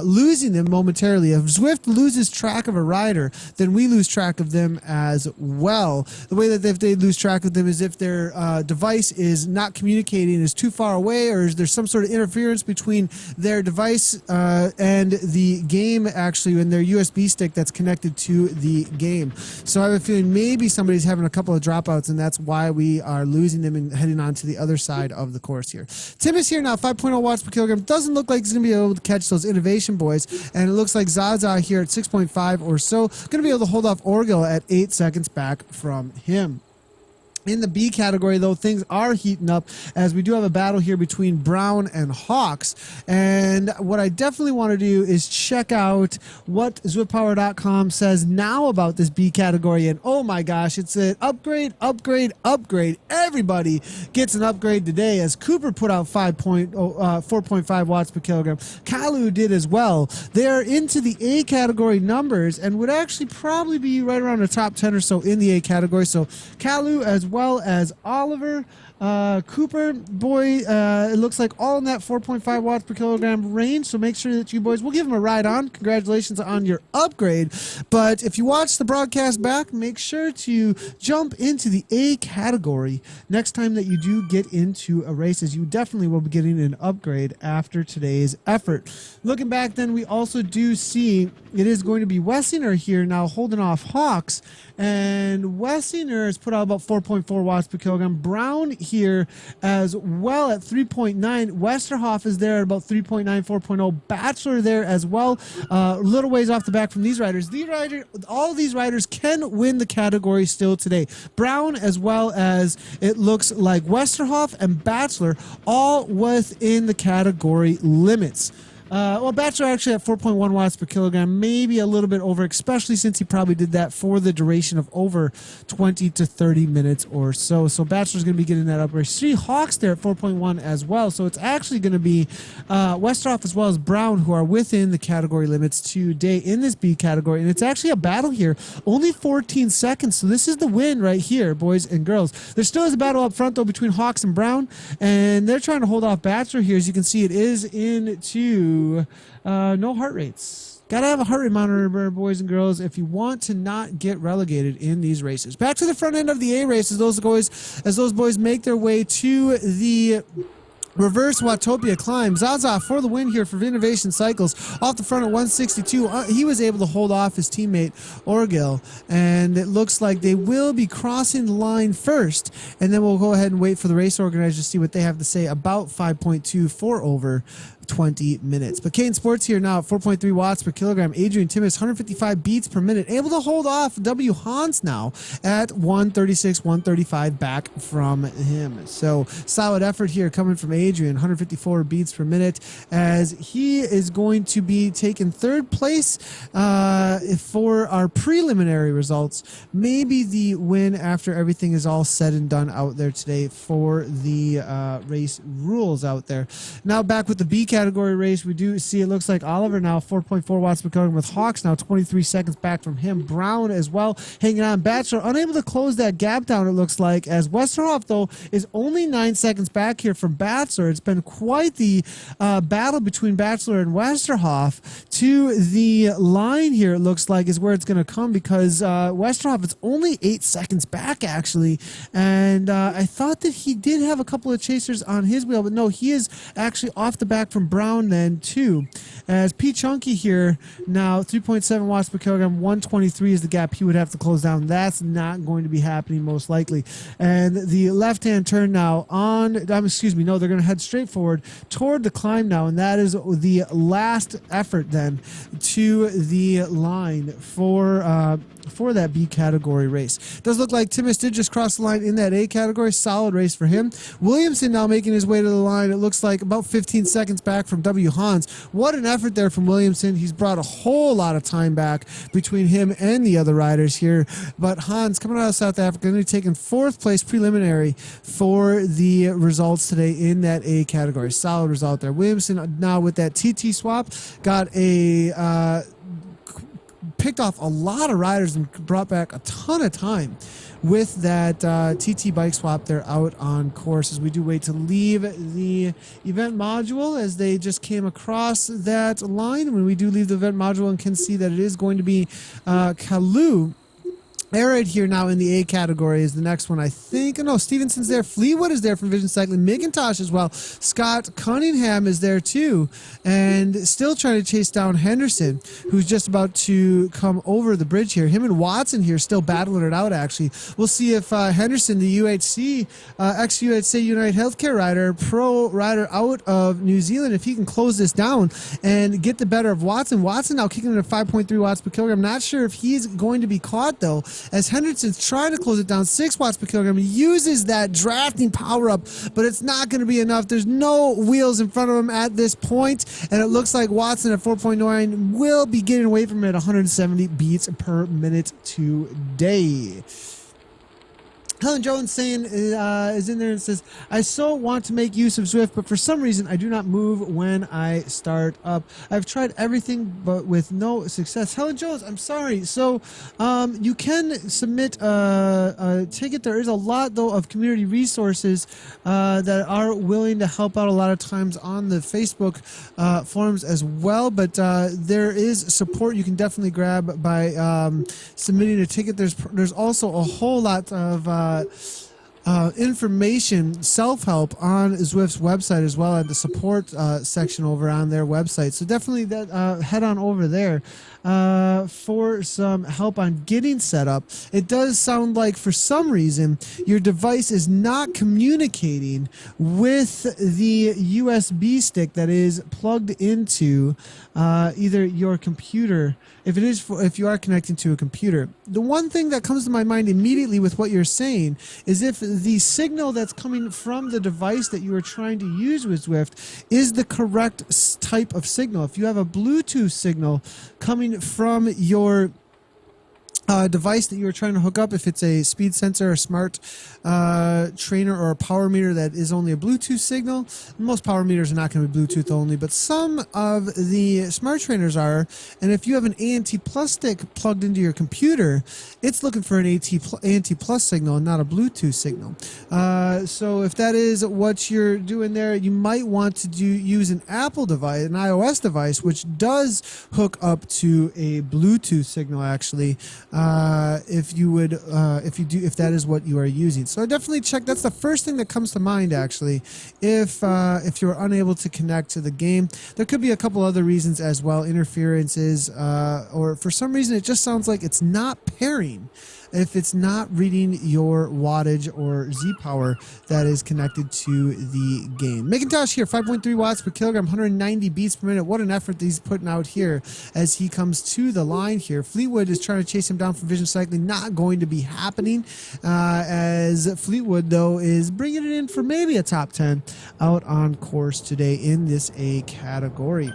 losing them momentarily. If Zwift loses track of a rider, then we lose track of them as well. The way that if they lose track of them is if their device is not communicating, is too far away, or is there some sort of interference between their device and the game actually, and their USB stick that's connected to the game. So I have a feeling maybe somebody's having a couple of dropouts, and that's why we are losing them and heading on to the other side of the course here. Tim is here now, 5.0 watts per kilogram. Doesn't look like he's going to be able to catch those innovation boys, and it looks like Zaza here at 6.5 or so, going to be able to hold off Orgil at 8 seconds back from him. In the B category, though, things are heating up as we do have a battle here between Brown and Hawks. And what I definitely want to do is check out what ZwiftPower.com says now about this B category. And oh my gosh, it's an upgrade, upgrade, upgrade. Everybody gets an upgrade today as Cooper put out 4.5 watts per kilogram. Kalu did as well. They are into the A category numbers and would actually probably be right around the top 10 or so in the A category. So Kalu as well as Oliver, Cooper, boy, it looks like all in that 4.5 watts per kilogram range. So make sure that you boys, we'll give them a ride on. Congratulations on your upgrade. But if you watch the broadcast back, make sure to jump into the A category next time that you do get into a race, as you definitely will be getting an upgrade after today's effort. Looking back then, we also do see it is going to be Wessinger here now holding off Hawks. And Wessinger has put out about 4.4 watts per kilogram. Brown here as well at 3.9. Westerhoff is there at about 3.9, 4.0. Bachelor there as well. A little ways off the back from these riders. All these riders can win the category still today. Brown as well as it looks like Westerhoff and Bachelor all within the category limits. Well, Bachelor actually at 4.1 watts per kilogram, maybe a little bit over, especially since he probably did that for the duration of over 20 to 30 minutes or so. So Bachelor's going to be getting that upgrade. Three Hawks there at 4.1 as well. So it's actually going to be Westerhoff as well as Brown who are within the category limits today in this B category. And it's actually a battle here. Only 14 seconds. So this is the win right here, boys and girls. There still is a battle up front, though, between Hawks and Brown. And they're trying to hold off Bachelor here. As you can see, it is into no heart rates. Gotta have a heart rate monitor, boys and girls, if you want to not get relegated in these races. Back to the front end of the A race as those boys make their way to the Reverse Watopia climb. Zaza for the win here for Innovation Cycles. Off the front at 162. He was able to hold off his teammate Orgil. And it looks like they will be crossing the line first. And then we'll go ahead and wait for the race organizers to see what they have to say about 5.2 for over 20 minutes. But Kane Sports here now at 4.3 watts per kilogram. Adrian Timmis, 155 beats per minute. Able to hold off W. Hans now at 136, 135 back from him. So solid effort here coming from Adrian, 154 beats per minute, as he is going to be taking third place for our preliminary results. Maybe the win after everything is all said and done out there today for the race rules out there. Now back with the B category race, we do see it looks like Oliver now 4.4 watts per kilogram with Hawks now 23 seconds back from him. Brown as well hanging on. Bachelor unable to close that gap down, it looks like, as Westerhoff though is only 9 seconds back here from Bachelor. It's been quite the battle between Bachelor and Westerhoff. To the line here, it looks like, is where it's going to come, because Westerhoff is only 8 seconds back actually, and I thought that he did have a couple of chasers on his wheel, but no, he is actually off the back from Brown then too, as P. Chunky here now 3.7 watts per kilogram, 123 is the gap he would have to close down. That's not going to be happening most likely. And the left-hand turn now on, excuse me, no, they're going to head straight forward toward the climb now, and that is the last effort then to the line for that B category race. Does look like Timmis did just cross the line in that A category. Solid race for him. Williamson now making his way to the line. It looks like about 15 seconds back from W. Hans. What an effort there from Williamson. He's brought a whole lot of time back between him and the other riders here. But Hans, coming out of South Africa, going to be taking 4th place preliminary for the results today in that A category. Solid result there. Williamson now with that TT swap got a picked off a lot of riders and brought back a ton of time with that TT bike swap there out on course, as we do wait to leave the event module, as they just came across that line. When we do leave the event module and can see that it is going to be Kalu. Arid here now in the A category is the next one, I think. No, Stevenson's there. Fleetwood is there from Vision Cycling. McIntosh as well. Scott Cunningham is there too. And still trying to chase down Henderson, who's just about to come over the bridge here. Him and Watson here still battling it out, actually. We'll see if Henderson, the UHC, ex-UHC United Healthcare rider, pro rider out of New Zealand, if he can close this down and get the better of Watson. Watson now kicking it at 5.3 watts per kilogram. Not sure if he's going to be caught, though, as Henderson's trying to close it down 6 watts per kilogram. He uses that drafting power up, but it's not going to be enough. There's no wheels in front of him at this point, and it looks like Watson at 4.9 will be getting away from it at 170 beats per minute today. Helen Jones saying is in there and says, I so want to make use of Zwift, but for some reason I do not move when I start up. I've tried everything but with no success. Helen Jones, I'm sorry. So you can submit a ticket. There is a lot, though, of community resources that are willing to help out a lot of times on the Facebook forums as well. But there is support you can definitely grab by submitting a ticket. There's also a whole lot of information, self-help on Zwift's website as well, at the support section over on their website. So definitely head on over there for some help on getting set up. It does sound like for some reason your device is not communicating with the USB stick that is plugged into either your computer, if you are connecting to a computer. The one thing that comes to my mind immediately with what you're saying is if the signal that's coming from the device that you are trying to use with Zwift is the correct type of signal. If you have a Bluetooth signal coming from your device that you are trying to hook up, if it's a speed sensor, a smart trainer, or a power meter that is only a Bluetooth signal. Most power meters are not going to be Bluetooth only, but some of the smart trainers are. And if you have an ANT Plus stick plugged into your computer, it's looking for an ANT Plus signal and not a Bluetooth signal. So if that is what you're doing there, you might want to use an Apple device, an iOS device, which does hook up to a Bluetooth signal actually. if that is what you are using. So definitely check. That's the first thing that comes to mind, actually. If you're unable to connect to the game, there could be a couple other reasons as well, interferences, or for some reason it just sounds like it's not pairing. If it's not reading your wattage or Z power that is connected to the game. Macintosh here, 5.3 watts per kilogram, 190 beats per minute. What an effort he's putting out here as he comes to the line here. Fleetwood is trying to chase him down from Vision Cycling. Not going to be happening, as Fleetwood, though, is bringing it in for maybe a top 10 out on course today in this A category.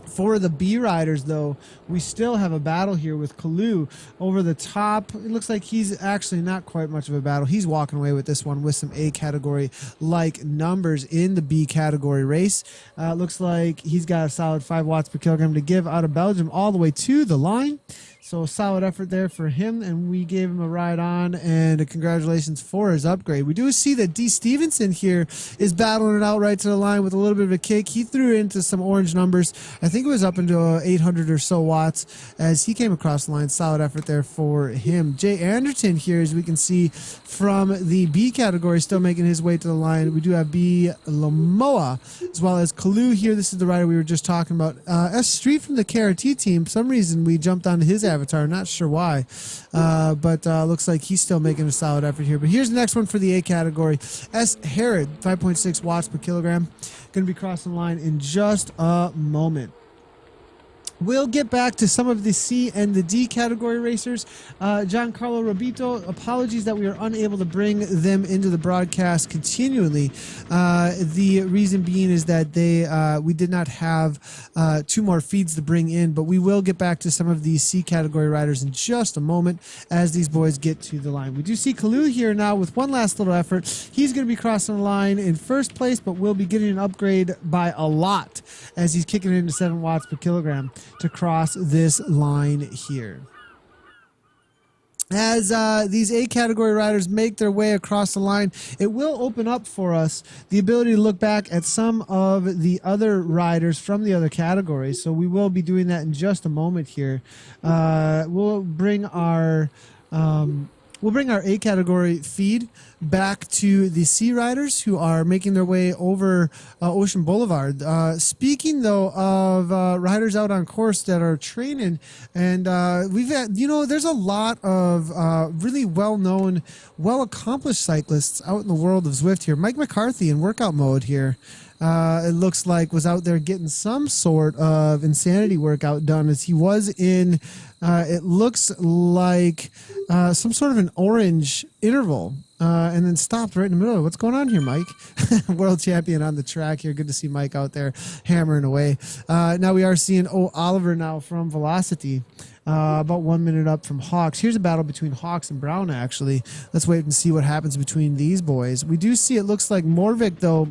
For the B riders, though, we still have a battle here with Kalu over the top. It looks like he's actually not quite much of a battle. He's walking away with this one with some A category like numbers in the B category race. Looks like he's got a solid 5 watts per kilogram to give out of Belgium all the way to the line. So solid effort there for him, and we gave him a ride on, and congratulations for his upgrade. We do see that D. Stevenson here is battling it out right to the line with a little bit of a kick. He threw it into some orange numbers. I think it was up into 800 or so watts as he came across the line. Solid effort there for him. Jay Anderton here, as we can see from the B category, still making his way to the line. We do have B. Lamoa as well as Kalu here. This is the rider we were just talking about. S. Street from the KRT team. For some reason we jumped onto his avatar, not sure why, but looks like he's still making a solid effort here. But here's the next one for the A category. S. Herod, 5.6 watts per kilogram, going to be crossing the line in just a moment. We'll get back to some of the C and the D category racers. Giancarlo Robito, apologies that we are unable to bring them into the broadcast continually. The reason being is that we did not have 2 more feeds to bring in, but we will get back to some of these C category riders in just a moment as these boys get to the line. We do see Kalu here now with one last little effort. He's going to be crossing the line in first place, but will be getting an upgrade by a lot as he's kicking it into 7 watts per kilogram to cross this line here. As these A category riders make their way across the line, it will open up for us the ability to look back at some of the other riders from the other categories. So we will be doing that in just a moment here. We'll bring our A category feed back to the C riders who are making their way over Ocean Boulevard. Speaking though of riders out on course that are training, and we've had, there's a lot of really well-known, well-accomplished cyclists out in the world of Zwift here. Mike McCarthy in workout mode here. It looks like was out there getting some sort of insanity workout done as he was in, it looks like some sort of an orange interval and then stopped right in the middle. What's going on here, Mike? World champion on the track here. Good to see Mike out there hammering away. Now we are seeing Oliver now from Velocity. About 1 minute up from Hawks. Here's a battle between Hawks and Brown, actually. Let's wait and see what happens between these boys. We do see it looks like Morvik, though,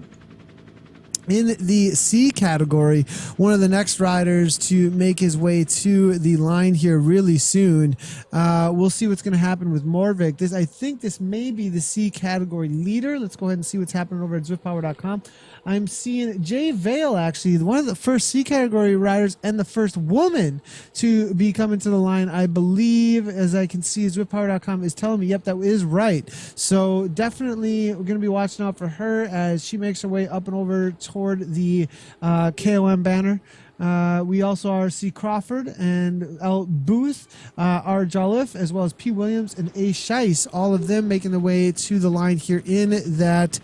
in the C category, one of the next riders to make his way to the line here really soon. We'll see what's going to happen with Morvik. I think this may be the C category leader. Let's go ahead and see what's happening over at ZwiftPower.com. I'm seeing Jay Vale, actually, one of the first C category riders and the first woman to be coming to the line, I believe, as I can see, ZwiftPower.com is telling me, yep, that is right. So definitely we're going to be watching out for her as she makes her way up and over toward the KOM banner. We also are C. Crawford and L. Booth, R. Jolliffe, as well as P. Williams and A. Scheiss, all of them making their way to the line here in that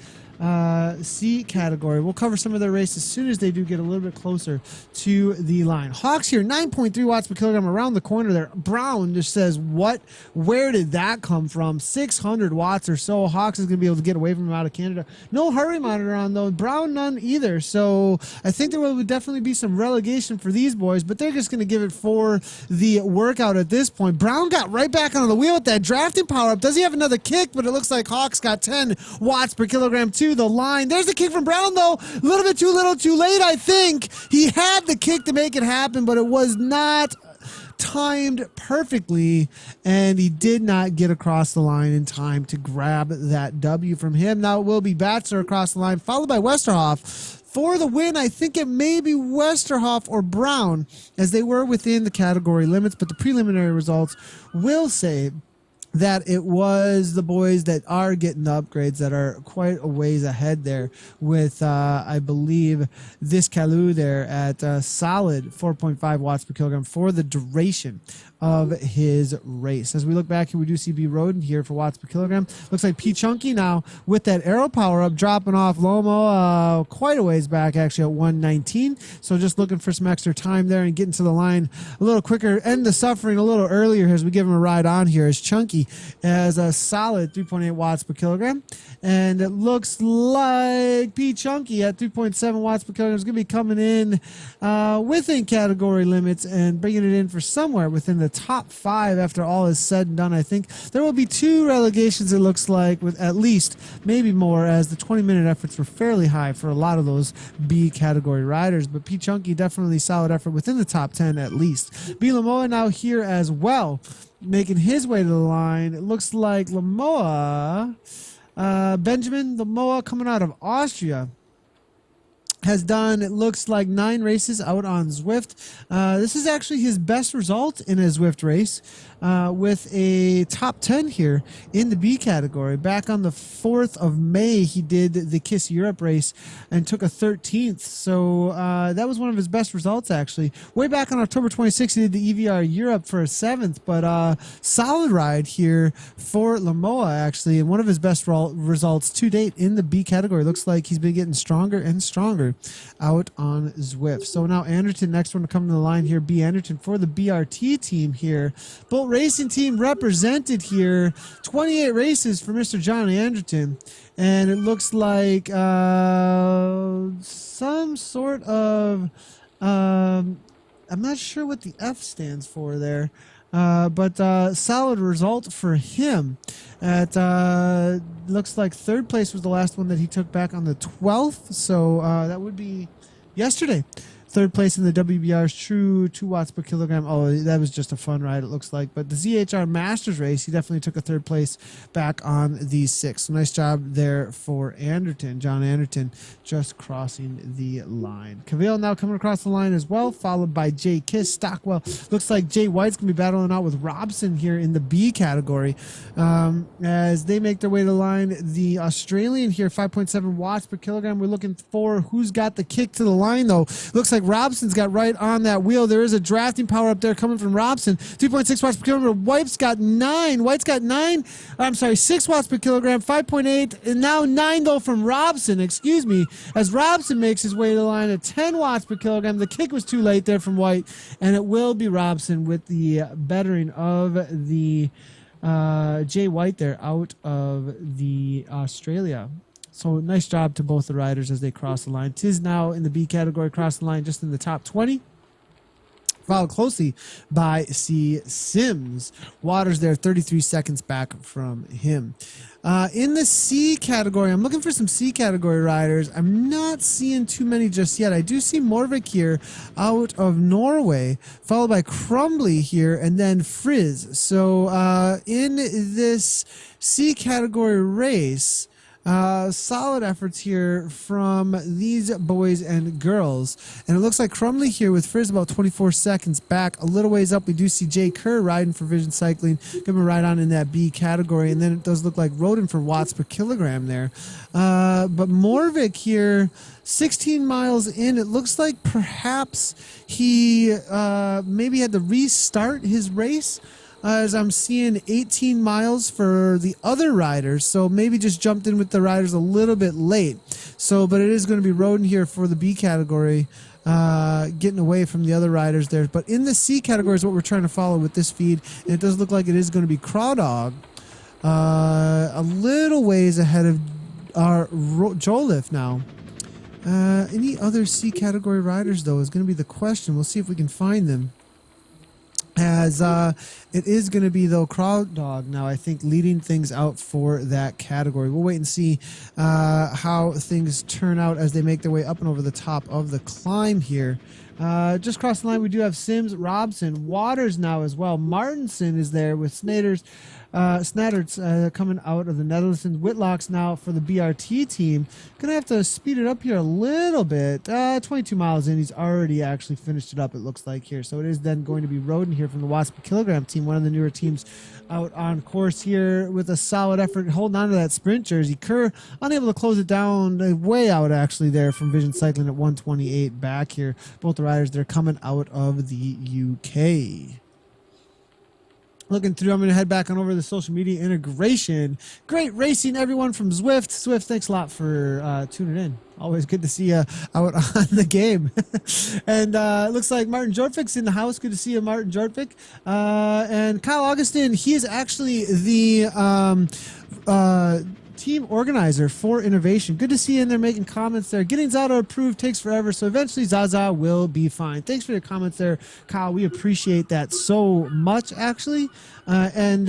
C category. We'll cover some of their races as soon as they do get a little bit closer to the line. Hawks here, 9.3 watts per kilogram around the corner there. Brown just says, what? Where did that come from? 600 watts or so. Hawks is going to be able to get away from him out of Canada. No hurry monitor on, though. Brown, none either. So I think there will definitely be some relegation for these boys, but they're just going to give it for the workout at this point. Brown got right back on the wheel with that drafting power up. Does he have another kick? But it looks like Hawks got 10 watts per kilogram to the line. There's the kick from Brown, though. A little bit too little too late, I think. He had the kick to make it happen, but it was not timed perfectly, and he did not get across the line in time to grab that W from him. Now it will be Batzer across the line, followed by Westerhoff. for the win. I think it may be Westerhoff or Brown, as they were within the category limits, but the preliminary results will say that it was the boys that are getting the upgrades that are quite a ways ahead there with, I believe, this Kalu there at solid 4.5 watts per kilogram for the duration of his race. As we look back here, we do see B. Roden here for watts per kilogram. Looks like P. Chunky now with that arrow power up, dropping off Lomo quite a ways back, actually at 119. So just looking for some extra time there and getting to the line a little quicker, end the suffering a little earlier as we give him a ride on here, as Chunky has a solid 3.8 watts per kilogram. And it looks like P. Chunky at 3.7 watts per kilogram is going to be coming in within category limits and bringing it in for somewhere within the top 5 after all is said and done. I think there will be 2 relegations, it looks like, with at least maybe more, as the 20-minute efforts were fairly high for a lot of those B category riders. But P. Chunky definitely solid effort within the top 10 at least. B. Lamoa now here as well, making his way to the line. It looks like Lamoa, Benjamin Lamoa, coming out of Austria, has done, it looks like, 9 races out on Zwift. This is actually his best result in a Zwift race, with a top 10 here in the B category. Back on the 4th of May, he did the KISS Europe race and took a 13th. So that was one of his best results, actually. Way back on October 26th, he did the EVR Europe for a 7th, but solid ride here for Lamoa, actually, and one of his best results to date in the B category. Looks like he's been getting stronger and stronger out on Zwift. So now Anderton, next one to come to the line here, B. Anderton for the BRT team here. Bolt Racing team represented here, 28 races for Mr. John Anderton. And it looks like some sort of, I'm not sure what the F stands for there. But solid result for him. At looks like 3rd place was the last one that he took back on the 12th. So that would be yesterday. 3rd place in the WBR's true 2 watts per kilogram. Oh, that was just a fun ride, it looks like. But the ZHR Masters race, he definitely took a 3rd place back on the 6th. So nice job there for Anderton. John Anderton just crossing the line. Cavill now coming across the line as well, followed by Jay Kiss. Stockwell. Looks like Jay White's going to be battling out with Robson here in the B category. As they make their way to the line, the Australian here, 5.7 watts per kilogram. We're looking for who's got the kick to the line, though. Looks like Robson's got right on that wheel. There is a drafting power up there coming from Robson. 3.6 watts per kilogram. White's got 9. White's got 9. I'm sorry, 6 watts per kilogram. 5.8. And now 9, though, from Robson. Excuse me. As Robson makes his way to the line at 10 watts per kilogram. The kick was too late there from White. And it will be Robson with the bettering of the Jay White there out of the Australia. So nice job to both the riders as they cross the line. Tiz now in the B category, cross the line just in the top 20. Followed closely by C. Sims. Waters there, 33 seconds back from him. In the C category, I'm looking for some C category riders. I'm not seeing too many just yet. I do see Morvik here out of Norway, followed by Crumbly here, and then Frizz. So in this C category race, solid efforts here from these boys and girls. And it looks like Crumley here with Frizz about 24 seconds back. A little ways up, we do see Jay Kerr riding for Vision Cycling. Give him a ride on in that B category. And then it does look like Roden for watts per kilogram there. But Morvik here, 16 miles in, it looks like perhaps he maybe had to restart his race. As I'm seeing 18 miles for the other riders, so maybe just jumped in with the riders a little bit late. So, but it is going to be Roden here for the B category, getting away from the other riders there. But in the C category is what we're trying to follow with this feed, and it does look like it is going to be Crawdog, a little ways ahead of our Joliffe now. Any other C category riders, though, is going to be the question. We'll see if we can find them. As it is going to be, though, Crowd Dog now, I think, leading things out for that category. We'll wait and see how things turn out as they make their way up and over the top of the climb here. Just across the line, we do have Sims, Robson, Waters now as well. Martinson is there with Snaders, Snaddert's coming out of the Netherlands. Whitlock's now for the BRT team. Gonna have to speed it up here a little bit. 22 miles in, he's already actually finished it up, it looks like here. So it is then going to be Roden here from the Wasp per Kilogram team, one of the newer teams out on course here with a solid effort, holding on to that sprint jersey. Kerr unable to close it down, way out actually there from Vision Cycling at 128 back here. Both the riders, they're coming out of the UK. Looking through, I'm going to head back on over to the social media integration. Great racing, everyone from Zwift. Zwift, thanks a lot for tuning in. Always good to see you out on the game. And it looks like Martin Jortvik's in the house. Good to see you, Martin Jortvik. And Kyle Augustin, he is actually the team organizer for innovation. Good to see you in there making comments there. Getting Zaza approved takes forever, so eventually Zaza will be fine. Thanks for your comments there, Kyle. We appreciate that so much, actually. And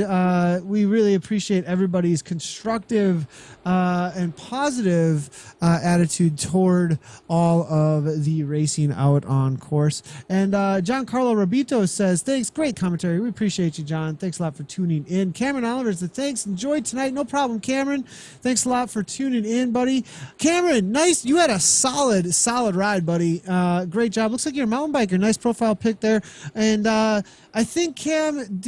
we really appreciate everybody's constructive and positive attitude toward all of the racing out on course. And Giancarlo Rabito says, thanks, great commentary. We appreciate you, John. Thanks a lot for tuning in. Cameron Oliver says, thanks, enjoyed tonight. No problem, Cameron. Thanks a lot for tuning in, buddy. Cameron, nice. You had a solid ride, buddy. Great job. Looks like you're a mountain biker. Nice profile pic there. And I think, Cam,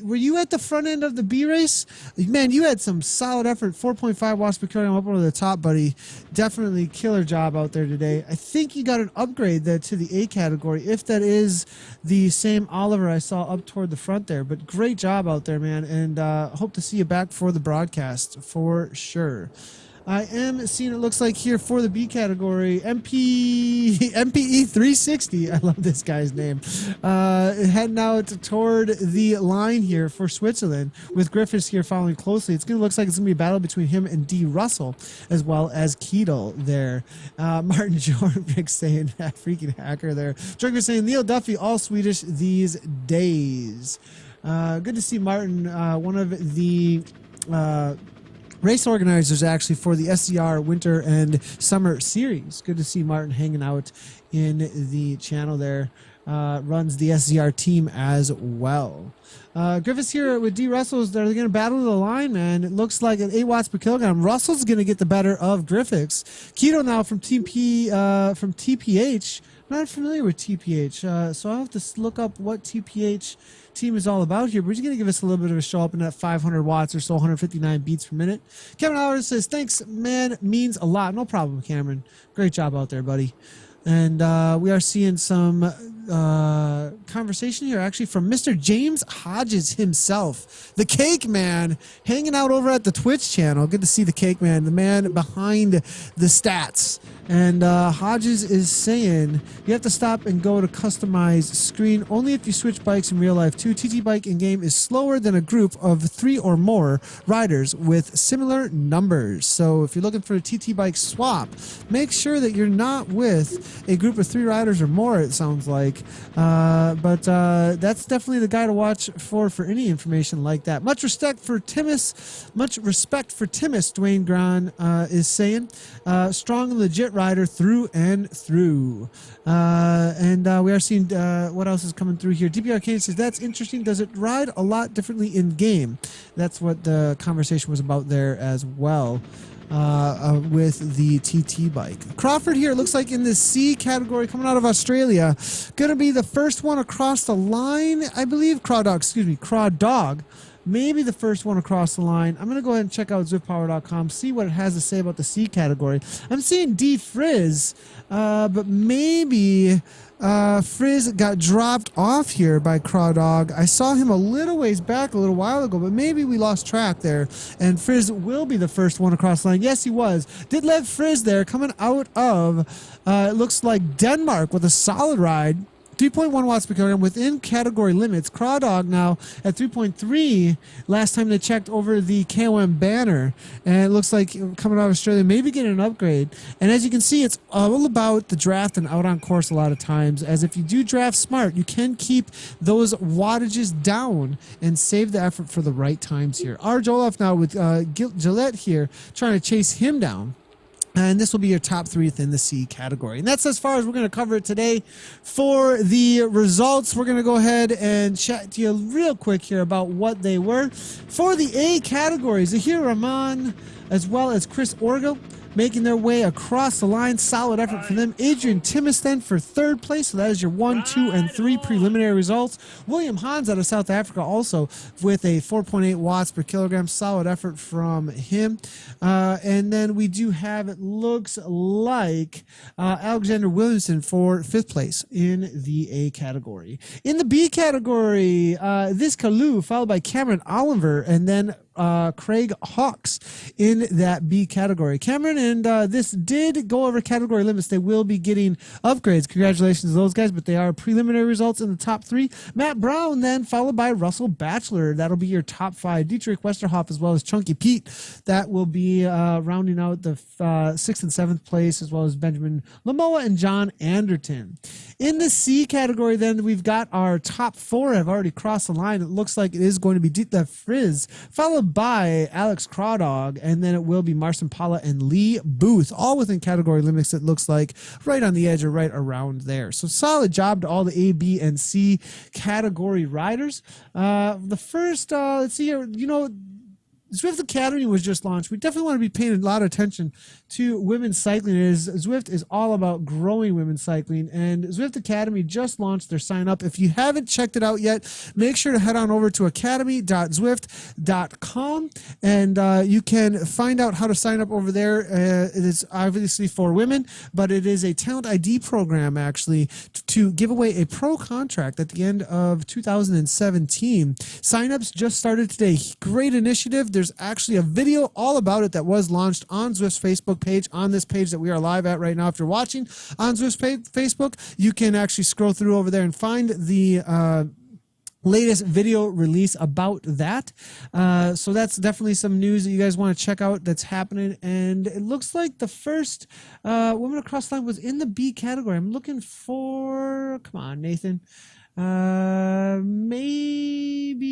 were you at the front end of the B race? Man, you had some solid effort. 4.5 watts per kilogram up over the top, buddy. Definitely killer job out there today. I think you got an upgrade there to the A category, if that is the same Oliver I saw up toward the front there. But great job out there, man. And hope to see you back for the broadcast for sure. I am seeing, it looks like here for the B category, MPE 360. I love this guy's name. Heading out toward the line here for Switzerland with Griffiths here following closely. It's going to look like it's going to be a battle between him and D. Russell as well as Keedle there. Martin Jorvik saying, freaking hacker there. Jorvik saying, Neil Duffy, all Swedish these days. Good to see Martin, one of the race organizers actually for the SCR Winter and Summer Series. Good to see Martin hanging out in the channel there. Runs the SCR team as well. Griffiths here with D. Russell's. They're going to battle the line, man. It looks like at 8 watts per kilogram. Russell's going to get the better of Griffiths. Keto now from from TPH. I'm not familiar with TPH, so I'll have to look up what TPH team is all about here. But he's going to give us a little bit of a show up in that 500 watts or so, 159 beats per minute. Cameron Howard says, thanks, man, means a lot. No problem, Cameron. Great job out there, buddy. And we are seeing some conversation here actually from Mr. James Hodges himself, the Cake Man, hanging out over at the Twitch channel. Good to see the Cake Man, the man behind the stats. And Hodges is saying you have to stop and go to customize screen only if you switch bikes in real life too. TT bike in game is slower than a group of 3 or more riders with similar numbers. So if you're looking for a TT bike swap, make sure that you're not with a group of 3 riders or more, it sounds like. But that's definitely the guy to watch for any information like that. Much respect for Timus, Dwayne Gran is saying. Strong and legit rider through and through. And we are seeing what else is coming through here. DP Arcade says, that's interesting. Does it ride a lot differently in game? That's what the conversation was about there as well. With the TT bike. Crawford here, looks like in the C category coming out of Australia. Going to be the first one across the line, I believe. Craw Dog. Maybe the first one across the line. I'm going to go ahead and check out ZwiftPower.com, see what it has to say about the C category. I'm seeing D Frizz, but maybe Frizz got dropped off here by Crawdog. I saw him a little ways back a little while ago, but maybe we lost track there. And Frizz will be the first one across the line. Yes, he was. Did let Frizz there coming out of, it looks like Denmark with a solid ride. 3.1 watts per kilogram within category limits. Crawdog now at 3.3 last time they checked over the KOM banner. And it looks like coming out of Australia, maybe getting an upgrade. And as you can see, it's all about the draft and out on course a lot of times. As if you do draft smart, you can keep those wattages down and save the effort for the right times here. R. Joloff now with Gillette here trying to chase him down. And this will be your top three within the C category. And that's as far as we're going to cover it today. For the results, we're going to go ahead and chat to you real quick here about what they were. For the A category, Zahir Rahman as well as Chris Orgo making their way across the line. Solid effort for them. Adrian Timmis then for third place. So that is your 1, 2, and 3 preliminary results. William Hans out of South Africa also with a 4.8 watts per kilogram. Solid effort from him. And then we do have, it looks like, Alexander Williamson for fifth place in the A category. In the B category, this Kalu followed by Cameron Oliver and then Craig Hawks in that B category. Cameron and this did go over category limits. They will be getting upgrades. Congratulations to those guys, but they are preliminary results in the top three. Matt Brown then followed by Russell Batchelor. That'll be your top five. Dietrich Westerhoff as well as Chunky Pete. That will be rounding out the 6th and 7th place, as well as Benjamin Lamoa and John Anderton. In the C category, then, we've got our top four have already crossed the line. It looks like it is going to be Dieter Frizz, followed by Alex Crawdog, and then it will be Marcin Paula and Lee Booth, all within category limits, it looks like, right on the edge or right around there. So solid job to all the A, B, and C category riders. The first, let's see here, Zwift Academy was just launched. We definitely want to be paying a lot of attention to women's cycling. Zwift is all about growing women's cycling, and Zwift Academy just launched their sign up. If you haven't checked it out yet, make sure to head on over to academy.zwift.com and you can find out how to sign up over there. It is obviously for women, but it is a talent ID program actually to give away a pro contract at the end of 2017. Signups just started today. Great initiative. There's actually a video all about it that was launched on Zwift's Facebook page, on this page that we are live at right now. If you're watching on Zwift's Facebook, you can actually scroll through over there and find the latest video release about that. So that's definitely some news that you guys want to check out that's happening. And it looks like the first woman across the line was in the B category. I'm looking for, come on, Nathan. Maybe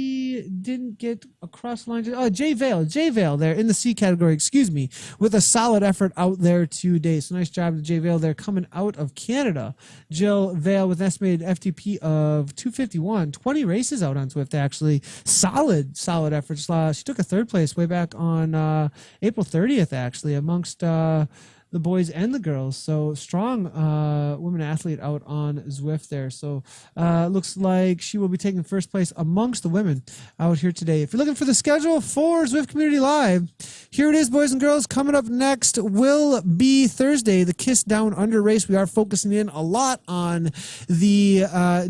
didn't get across the line. Oh, Jay Vale there in the C category, excuse me, with a solid effort out there today. So nice job to Jay Vale there coming out of Canada. Jill Vale with an estimated FTP of 251, 20 races out on Zwift actually. Solid effort. She took a third place way back on April 30th actually amongst the boys and the girls. So strong women athlete out on Zwift there. So looks like she will be taking first place amongst the women out here today. If you're looking for the schedule for Zwift Community Live, here it is, boys and girls. Coming up next will be Thursday, the Kiss Down Under race. We are focusing in a lot on the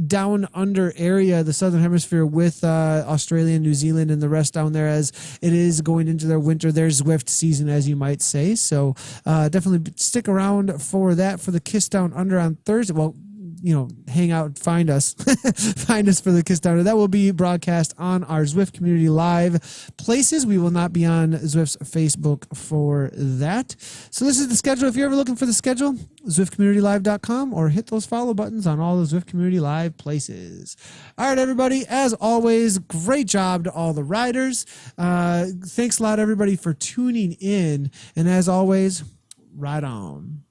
down under area, the Southern Hemisphere, with Australia, New Zealand, and the rest down there, as it is going into their winter, their Zwift season, as you might say. So definitely stick around for that, for the Kiss Down Under on Thursday. Well, hang out, find us, find us for the Kiss Down Under. That will be broadcast on our Zwift Community Live places. We will not be on Zwift's Facebook for that. So this is the schedule. If you're ever looking for the schedule, ZwiftCommunityLive.com, or hit those follow buttons on all the Zwift Community Live places. All right, everybody, as always, great job to all the riders. Thanks a lot, everybody, for tuning in. And as always, ride on.